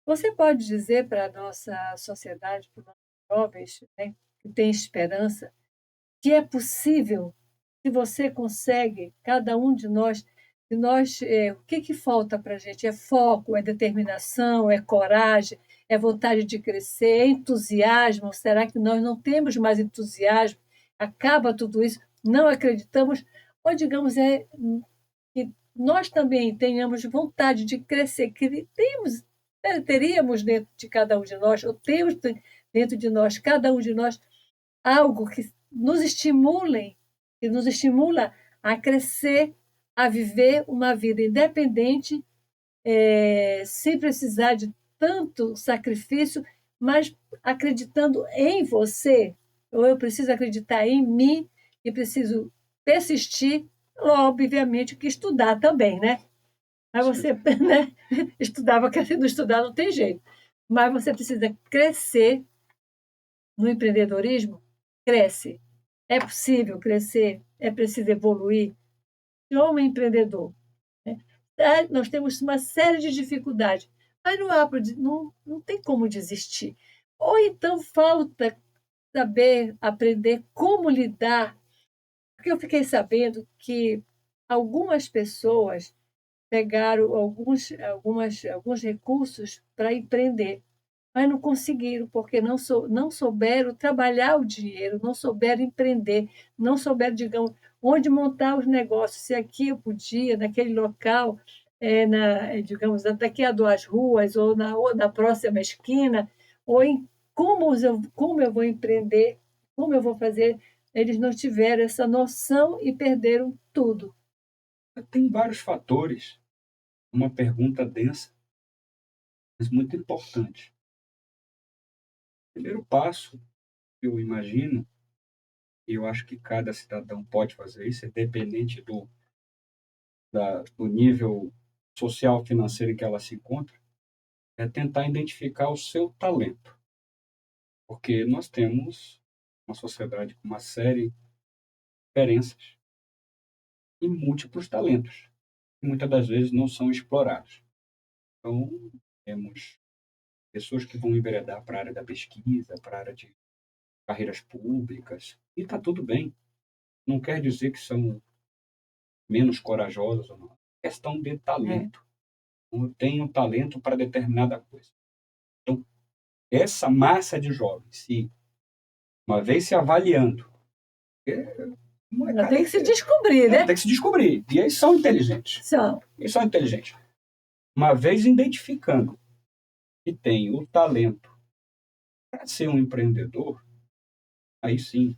você pode dizer para a nossa sociedade, para os nossos jovens, né, que tem esperança, que é possível, se você consegue, cada um de nós o que falta para a gente? É foco, é determinação, é coragem, é vontade de crescer, é entusiasmo. Será que nós não temos mais entusiasmo? Acaba tudo isso, não acreditamos, ou digamos, que nós também tenhamos vontade de crescer, que teríamos dentro de cada um de nós, ou temos dentro de nós, cada um de nós, algo que que nos estimula a crescer, a viver uma vida independente, sem precisar de tanto sacrifício, mas acreditando em você, ou eu preciso acreditar em mim e preciso persistir, obviamente que estudar também, né? Mas você, né? Estudava, quer não estudar, não tem jeito. Mas você precisa crescer no empreendedorismo, cresce. É possível crescer, é preciso evoluir. Ser um empreendedor, né? nós temos uma série de dificuldades, mas não tem como desistir. Ou então falta saber aprender como lidar, porque eu fiquei sabendo que algumas pessoas pegaram alguns recursos para empreender, mas não conseguiram, porque não souberam trabalhar o dinheiro, não souberam empreender, não souberam, digamos, onde montar os negócios, se aqui eu podia, naquele local, digamos, daqui a 2 ruas, ou na próxima esquina, ou em como eu vou empreender, como eu vou fazer. Eles não tiveram essa noção e perderam tudo. Tem vários fatores. Uma pergunta densa, mas muito importante. O primeiro passo, eu imagino, e eu acho que cada cidadão pode fazer isso, independente do nível social, financeiro em que ela se encontra, é tentar identificar o seu talento. Porque nós temos uma sociedade com uma série de diferenças e múltiplos talentos, que muitas das vezes não são explorados. Então, temos pessoas que vão enveredar para a área da pesquisa, para a área de carreiras públicas, e está tudo bem. Não quer dizer que são menos corajosos ou não. É questão de talento. Eu tenho talento para determinada coisa. Então, essa massa de jovens, se uma vez se avaliando, Ela tem que se descobrir, né? Tem que se descobrir. E eles são inteligentes. São. Eles são inteligentes. Uma vez identificando que tem o talento para ser um empreendedor, aí sim,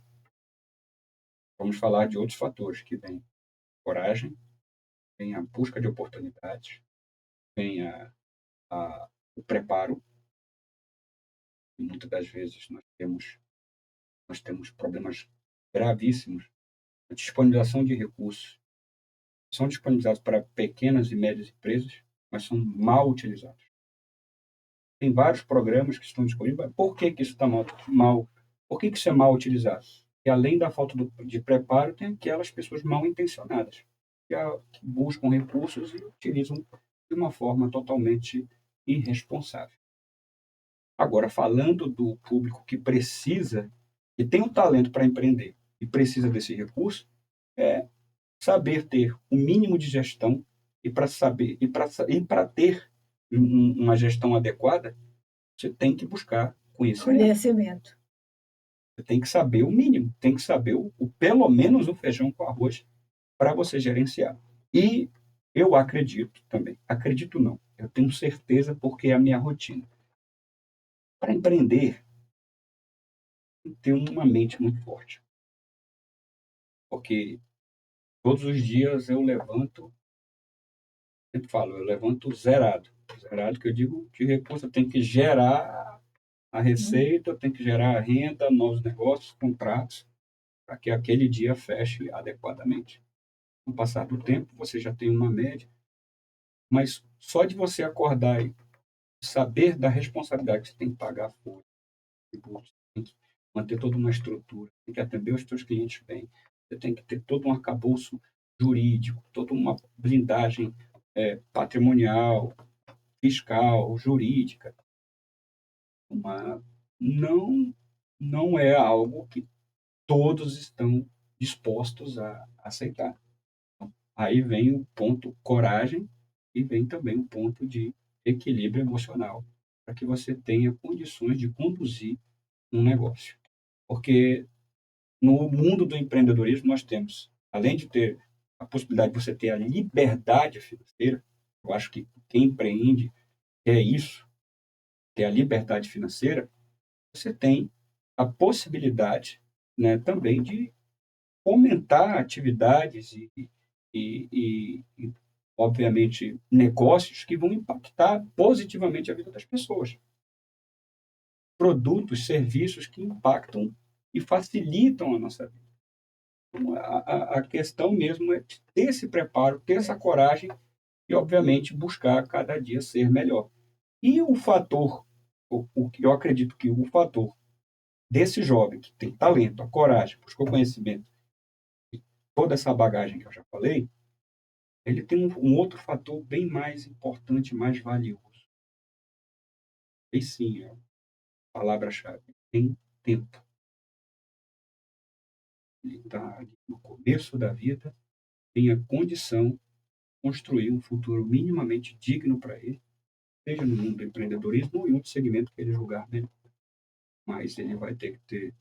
vamos falar de outros fatores que vem coragem, vem a busca de oportunidades, vem o preparo. E muitas das vezes nós temos problemas gravíssimos. A disponibilização de recursos são disponibilizados para pequenas e médias empresas, mas são mal utilizados. Tem vários programas que estão disponíveis. Por que isso está mal? Por que isso é mal utilizado? E além da falta de preparo, tem aquelas pessoas mal intencionadas que buscam recursos e utilizam de uma forma totalmente irresponsável. Agora, falando do público que precisa, que tem o talento para empreender e precisa desse recurso, é saber ter o mínimo de gestão e para ter uma gestão adequada, você tem que buscar conhecimento. Você tem que saber o mínimo, tem que saber pelo menos o feijão com arroz para você gerenciar. E eu acredito também, acredito não, eu tenho certeza porque é a minha rotina. Para empreender, tem que ter uma mente muito forte. Porque todos os dias eu levanto zerado. Zerado que eu digo de recurso, eu tenho que gerar a receita, eu tenho que gerar a renda, novos negócios, contratos, para que aquele dia feche adequadamente. Com o passar do tempo, você já tem uma média, mas só de você acordar e saber da responsabilidade que você tem que pagar a folha, tem que manter toda uma estrutura, tem que atender os seus clientes bem, você tem que ter todo um arcabouço jurídico, toda uma blindagem patrimonial, fiscal, jurídica. Não, não é algo que todos estão dispostos a aceitar. Então, aí vem o ponto coragem e vem também o ponto de equilíbrio emocional, para que você tenha condições de conduzir um negócio. Porque no mundo do empreendedorismo nós temos, além de ter a possibilidade de você ter a liberdade financeira, eu acho que quem empreende é isso, ter a liberdade financeira, você tem a possibilidade, né, também de fomentar atividades e, obviamente, negócios que vão impactar positivamente a vida das pessoas. Produtos, serviços que impactam e facilitam a nossa vida. Então, a questão mesmo é ter esse preparo, ter essa coragem e, obviamente, buscar cada dia ser melhor. E o fator, o que eu acredito que o fator desse jovem que tem talento, a coragem, buscou conhecimento, toda essa bagagem que eu já falei, ele tem um outro fator bem mais importante, mais valioso. E sim, é a palavra-chave, tem tempo. Ele está ali no começo da vida, tem a condição de construir um futuro minimamente digno para ele, seja no mundo do empreendedorismo ou em outro segmento que ele julgar melhor. Mas ele vai ter que ter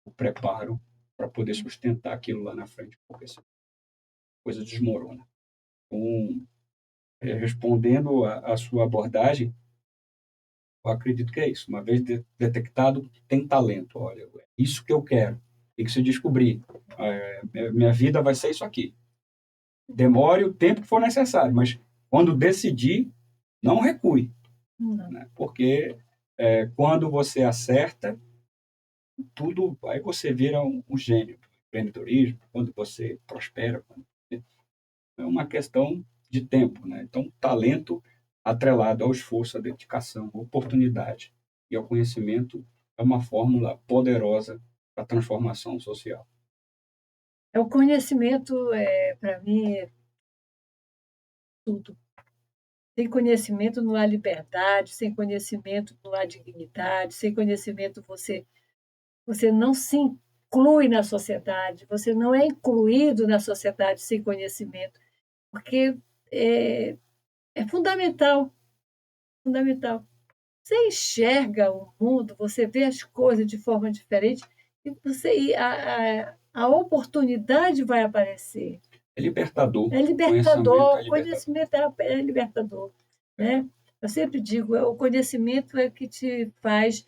o preparo para poder sustentar aquilo lá na frente, porque senão a coisa desmorona. Então, respondendo a sua abordagem, eu acredito que é isso. Uma vez detectado que tem talento, olha, é isso que eu quero, tem que se descobrir. Minha vida vai ser isso aqui. Demore o tempo que for necessário, mas quando decidir, não recue. Né? Porque quando você acerta, tudo, aí você vira um gênio do empreendedorismo, quando você prospera. É uma questão de tempo. Né? Então, talento atrelado ao esforço, à dedicação, à oportunidade e ao conhecimento é uma fórmula poderosa para a transformação social. O conhecimento, para mim, é tudo. Sem conhecimento não há liberdade, sem conhecimento não há dignidade, sem conhecimento você não se inclui na sociedade, você não é incluído na sociedade sem conhecimento, porque é, é fundamental, fundamental. Você enxerga o mundo, você vê as coisas de forma diferente e a oportunidade vai aparecer. É libertador. É Conhecimento é libertador, libertador. conhecimento é libertador, né? Eu sempre digo, o conhecimento é que te faz,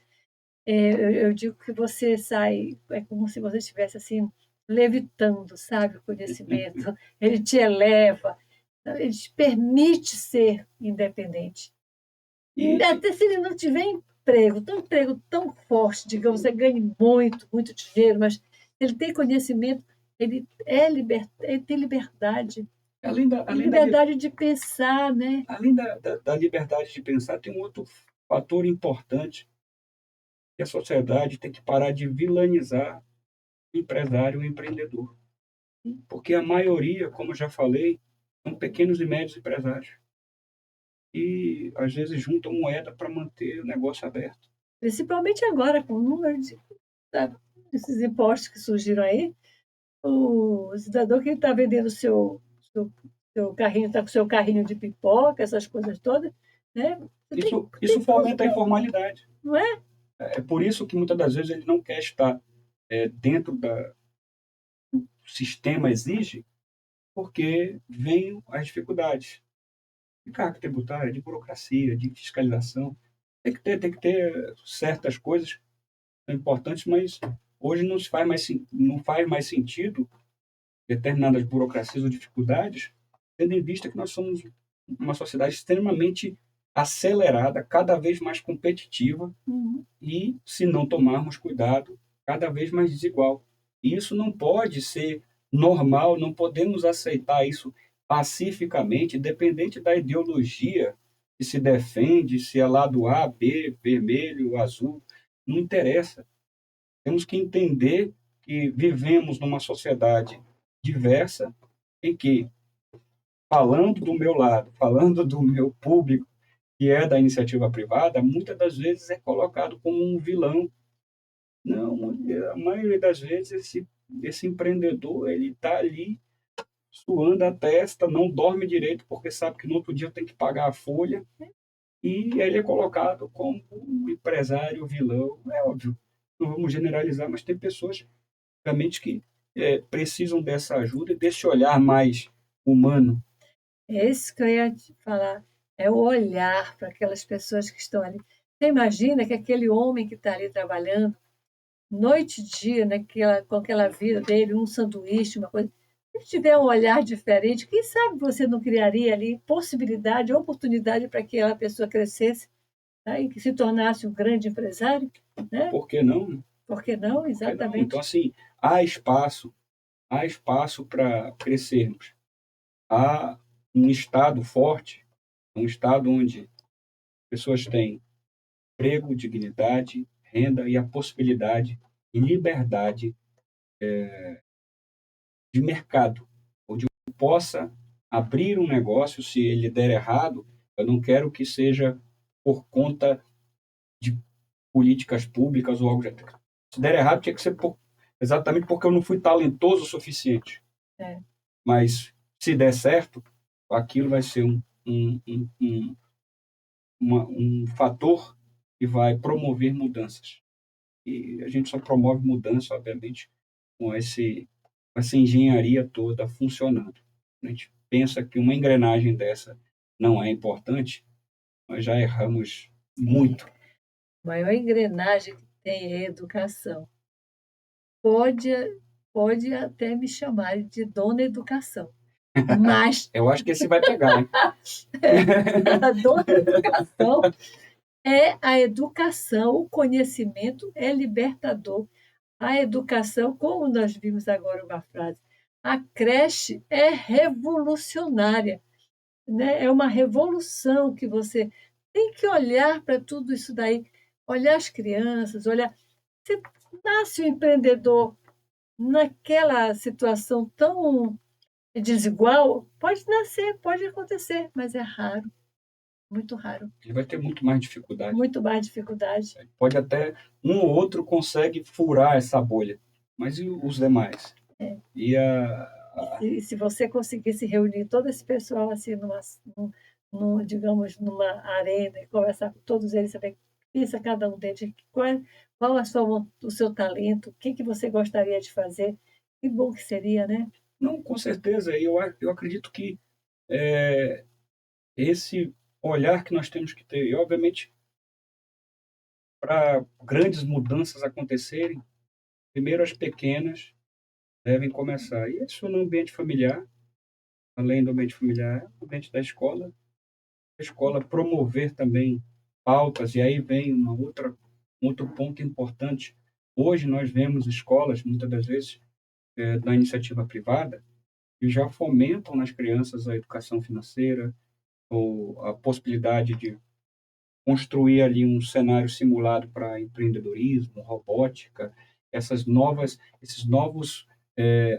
eu digo que você sai, é como se você estivesse assim levitando, sabe? O conhecimento, ele te eleva, ele te permite ser independente. Até se ele não tiver emprego, um emprego tão forte, digamos, você ganhe muito, muito dinheiro, mas ele tem conhecimento, ele tem liberdade. Liberdade de pensar, né? Além da liberdade de pensar, tem um outro fator importante, que a sociedade tem que parar de vilanizar o empresário e o empreendedor. Porque a maioria, como eu já falei, são pequenos e médios empresários. E, às vezes, juntam moeda para manter o negócio aberto. Principalmente agora, com o número desses impostos que surgiram aí, o cidadão que está vendendo seu carrinho, está com o seu carrinho de pipoca, essas coisas todas, né? Isso fomenta a informalidade. Não é? É por isso que, muitas das vezes, ele não quer estar dentro do sistema exige, porque vêm as dificuldades de carga tributária, de burocracia, de fiscalização. Tem que ter certas coisas que são importantes, mas hoje não faz mais sentido determinadas burocracias ou dificuldades, tendo em vista que nós somos uma sociedade extremamente acelerada, cada vez mais competitiva e, se não tomarmos cuidado, cada vez mais desigual. E isso não pode ser normal, não podemos aceitar isso pacificamente, independente da ideologia que se defende, se é lado A, B, vermelho, azul, não interessa. Temos que entender que vivemos numa sociedade diversa em que, falando do meu lado, falando do meu público, que é da iniciativa privada, muitas das vezes é colocado como um vilão. Não, a maioria das vezes esse empreendedor ele está ali suando a testa, não dorme direito porque sabe que no outro dia tem que pagar a folha e ele é colocado como um empresário vilão. É óbvio, não vamos generalizar, mas tem pessoas realmente que precisam dessa ajuda e desse olhar mais humano. É isso que eu ia te falar, é o olhar para aquelas pessoas que estão ali. Você imagina que aquele homem que está ali trabalhando, noite e dia, com aquela vida dele, um sanduíche, uma coisa. Se ele tiver um olhar diferente, quem sabe você não criaria ali possibilidade, oportunidade para que aquela pessoa crescesse, né, e que se tornasse um grande empresário, né? Por que não? Por que não? Exatamente. Então, assim, há espaço para crescermos. Há um Estado forte, um Estado onde pessoas têm emprego, dignidade, renda e a possibilidade e liberdade de mercado, onde eu possa abrir um negócio, se ele der errado, eu não quero que seja por conta de políticas públicas ou algo assim. Se der errado, tinha que ser exatamente porque eu não fui talentoso o suficiente. É. Mas, se der certo, aquilo vai ser um fator que vai promover mudanças. E a gente só promove mudança, obviamente, com essa engenharia toda funcionando. A gente pensa que uma engrenagem dessa não é importante, nós já erramos muito. A maior engrenagem que tem é a educação. Pode até me chamar de dona educação, mas Eu acho que esse vai pegar, hein? a dona educação é a educação, o conhecimento é libertador. A educação, como nós vimos agora uma frase, a creche é revolucionária, né? É uma revolução que você tem que olhar para tudo isso daí, olhar as crianças, olhar. Você nasce um empreendedor naquela situação tão desigual, pode nascer, pode acontecer, mas é raro, muito raro. Ele vai ter muito mais dificuldade. Muito mais dificuldade. Pode até um ou outro consegue furar essa bolha, mas e os demais? É. E se você conseguisse reunir todo esse pessoal assim digamos, numa arena e conversar com todos eles, saber pensa cada um deles, qual o seu talento, o que você gostaria de fazer, que bom que seria, né? Não, com certeza. Eu acredito que esse olhar que nós temos que ter, e obviamente, para grandes mudanças acontecerem, primeiro as pequenas devem começar. E isso no ambiente familiar, além do ambiente familiar, no ambiente da escola, a escola promover também pautas, e aí vem um outro ponto importante. Hoje nós vemos escolas, muitas das vezes, da iniciativa privada, que já fomentam nas crianças a educação financeira, ou a possibilidade de construir ali um cenário simulado para empreendedorismo, robótica, esses novos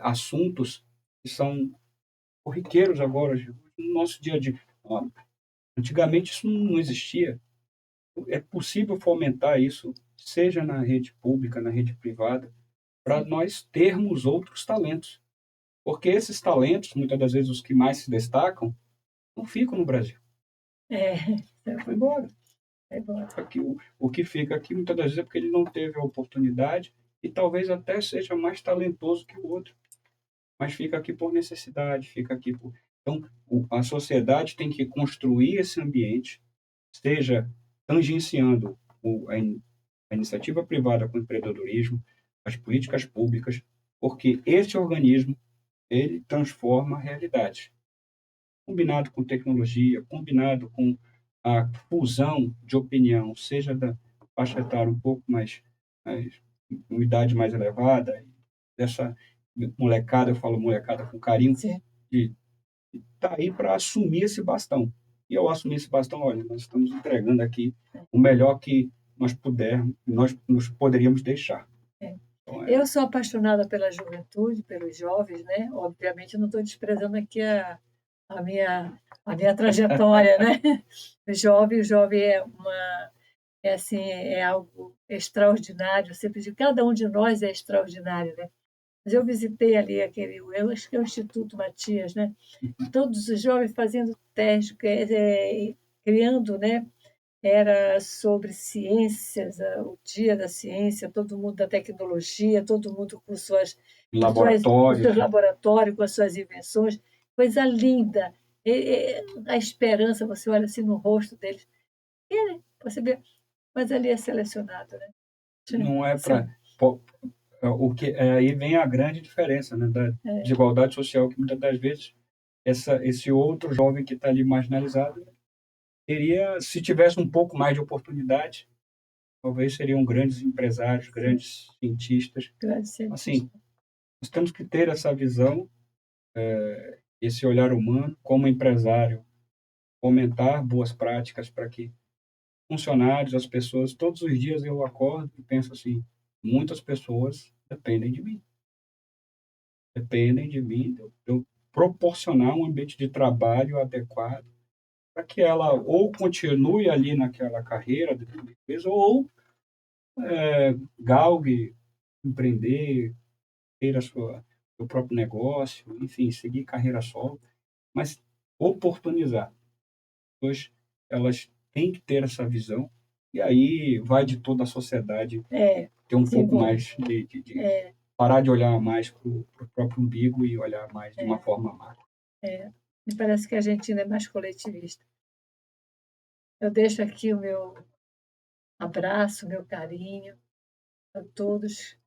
assuntos que são corriqueiros agora no nosso dia a dia. Antigamente isso não existia. É possível fomentar isso, seja na rede pública, na rede privada, para nós termos outros talentos. Porque esses talentos, muitas das vezes os que mais se destacam, não ficam no Brasil. Foi embora. Aqui, o que fica aqui, muitas das vezes, é porque ele não teve a oportunidade e talvez até seja mais talentoso que o outro. Mas fica aqui por necessidade, fica aqui por... Então, a sociedade tem que construir esse ambiente, seja tangenciando a iniciativa privada com o empreendedorismo, as políticas públicas, porque esse organismo, ele transforma a realidade. Combinado com tecnologia, combinado com a fusão de opinião, seja da faixa etária um pouco uma idade mais elevada, dessa molecada, eu falo molecada com carinho, Sim. de estar aí para assumir esse bastão. E ao assumir esse bastão, olha, nós estamos entregando aqui o melhor que nós nos poderíamos deixar. Então, Eu sou apaixonada pela juventude, pelos jovens, né? Obviamente, eu não estou desprezando aqui a minha trajetória, né? O jovem assim, é algo extraordinário. Eu sempre digo, cada um de nós é extraordinário, né? Mas eu visitei ali eu acho que é o Instituto Matias, né? Todos os jovens fazendo teste, criando, né? Era sobre ciências, o dia da ciência, todo mundo da tecnologia, todo mundo com seus laboratórios, com as suas invenções, coisa linda. A esperança, você olha assim no rosto deles, você vê, mas ali é selecionado, né? Não é para aí vem a grande diferença, né, da desigualdade social, que muitas das vezes esse outro jovem que está ali marginalizado teria, se tivesse um pouco mais de oportunidade, talvez seriam grandes empresários, grandes cientistas. Assim, nós temos que ter essa visão, esse olhar humano, como empresário, fomentar boas práticas para que funcionários, as pessoas, todos os dias eu acordo e penso assim, muitas pessoas dependem de mim. Dependem de mim, de eu proporcionar um ambiente de trabalho adequado para que ela ou continue ali naquela carreira de empresa ou galgue, empreender, ter seu próprio negócio, enfim, seguir carreira solo, mas oportunizar. Pois elas têm que ter essa visão e aí vai de toda a sociedade ter um pouco mais de parar de olhar mais para o próprio umbigo e olhar mais de uma forma macro. Me parece que a Argentina é mais coletivista. Eu deixo aqui o meu abraço, meu carinho a todos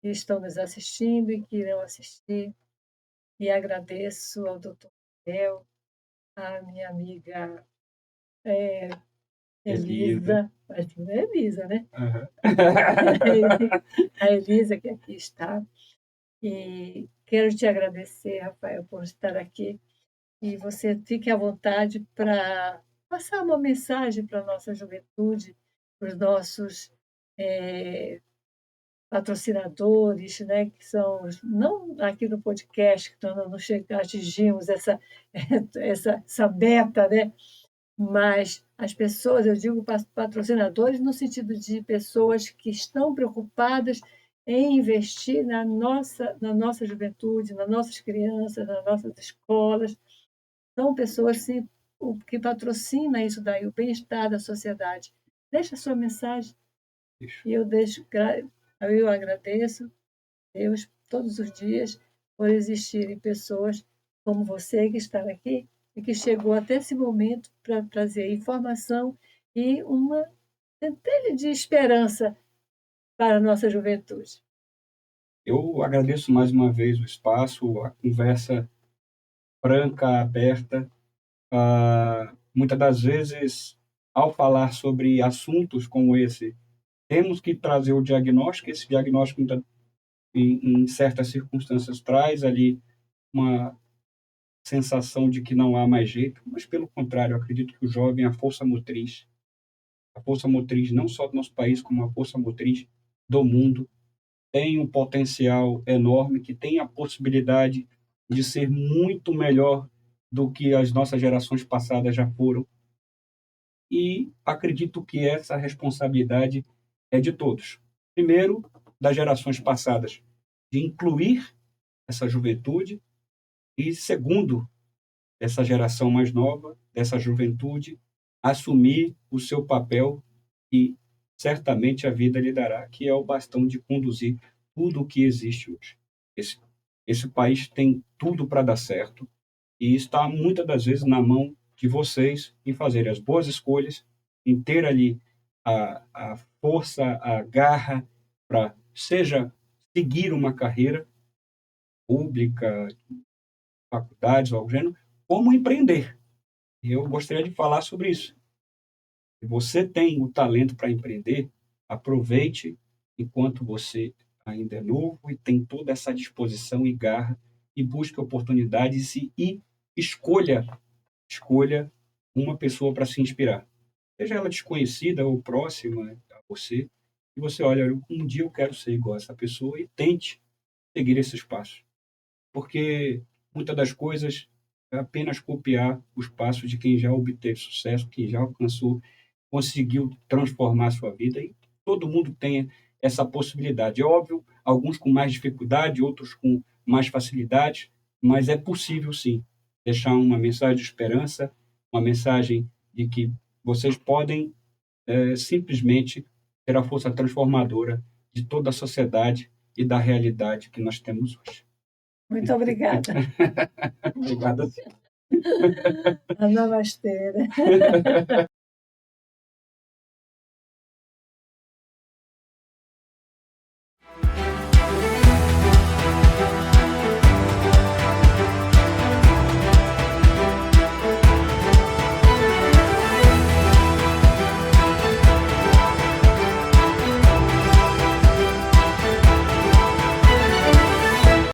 que estão nos assistindo e que irão assistir. E agradeço ao Dr. Miguel, à minha amiga Elisa, mas não é Elisa, né? Uhum. A Elisa, que aqui está. E quero te agradecer, Rafael, por estar aqui. E você fique à vontade para passar uma mensagem para a nossa juventude, para os nossos patrocinadores, né, que são, não aqui no podcast, que nós não atingimos essa meta, né, mas as pessoas, eu digo patrocinadores no sentido de pessoas que estão preocupadas em investir na nossa juventude, nas nossas crianças, nas nossas escolas. São pessoas que patrocinam isso daí, o bem-estar da sociedade. Deixa a sua mensagem e eu agradeço a Deus todos os dias por existirem pessoas como você que está aqui e que chegou até esse momento para trazer informação e uma centelha de esperança para a nossa juventude. Eu agradeço mais uma vez o espaço, a conversa franca, aberta. Muitas das vezes, ao falar sobre assuntos como esse, temos que trazer o diagnóstico. Esse diagnóstico, em certas circunstâncias, traz ali uma sensação de que não há mais jeito, mas, pelo contrário, eu acredito que o jovem é a força motriz não só do nosso país, como a força motriz do mundo, tem um potencial enorme, que tem a possibilidade de ser muito melhor do que as nossas gerações passadas já foram. E acredito que essa responsabilidade é de todos. Primeiro, das gerações passadas, de incluir essa juventude, e segundo, dessa geração mais nova, dessa juventude, assumir o seu papel que certamente a vida lhe dará, que é o bastão de conduzir tudo o que existe hoje. Esse país tem tudo para dar certo e está muitas das vezes na mão de vocês em fazer as boas escolhas, em ter ali a força, a garra para, seja seguir uma carreira pública, faculdades ou algo do gênero, como empreender. E eu gostaria de falar sobre isso. Se você tem o talento para empreender, aproveite enquanto você ainda é novo e tem toda essa disposição e garra e busque oportunidades e escolha uma pessoa para se inspirar. Seja ela desconhecida ou próxima a você, e você olha, um dia eu quero ser igual a essa pessoa e tente seguir esses passos. Porque muitas das coisas é apenas copiar os passos de quem já obteve sucesso, quem já alcançou, conseguiu transformar a sua vida, e todo mundo tem essa possibilidade. É óbvio, alguns com mais dificuldade, outros com mais facilidade, mas é possível sim deixar uma mensagem de esperança, uma mensagem de que vocês podem simplesmente ter a força transformadora de toda a sociedade e da realidade que nós temos hoje. Muito obrigada. Obrigado. Namastê.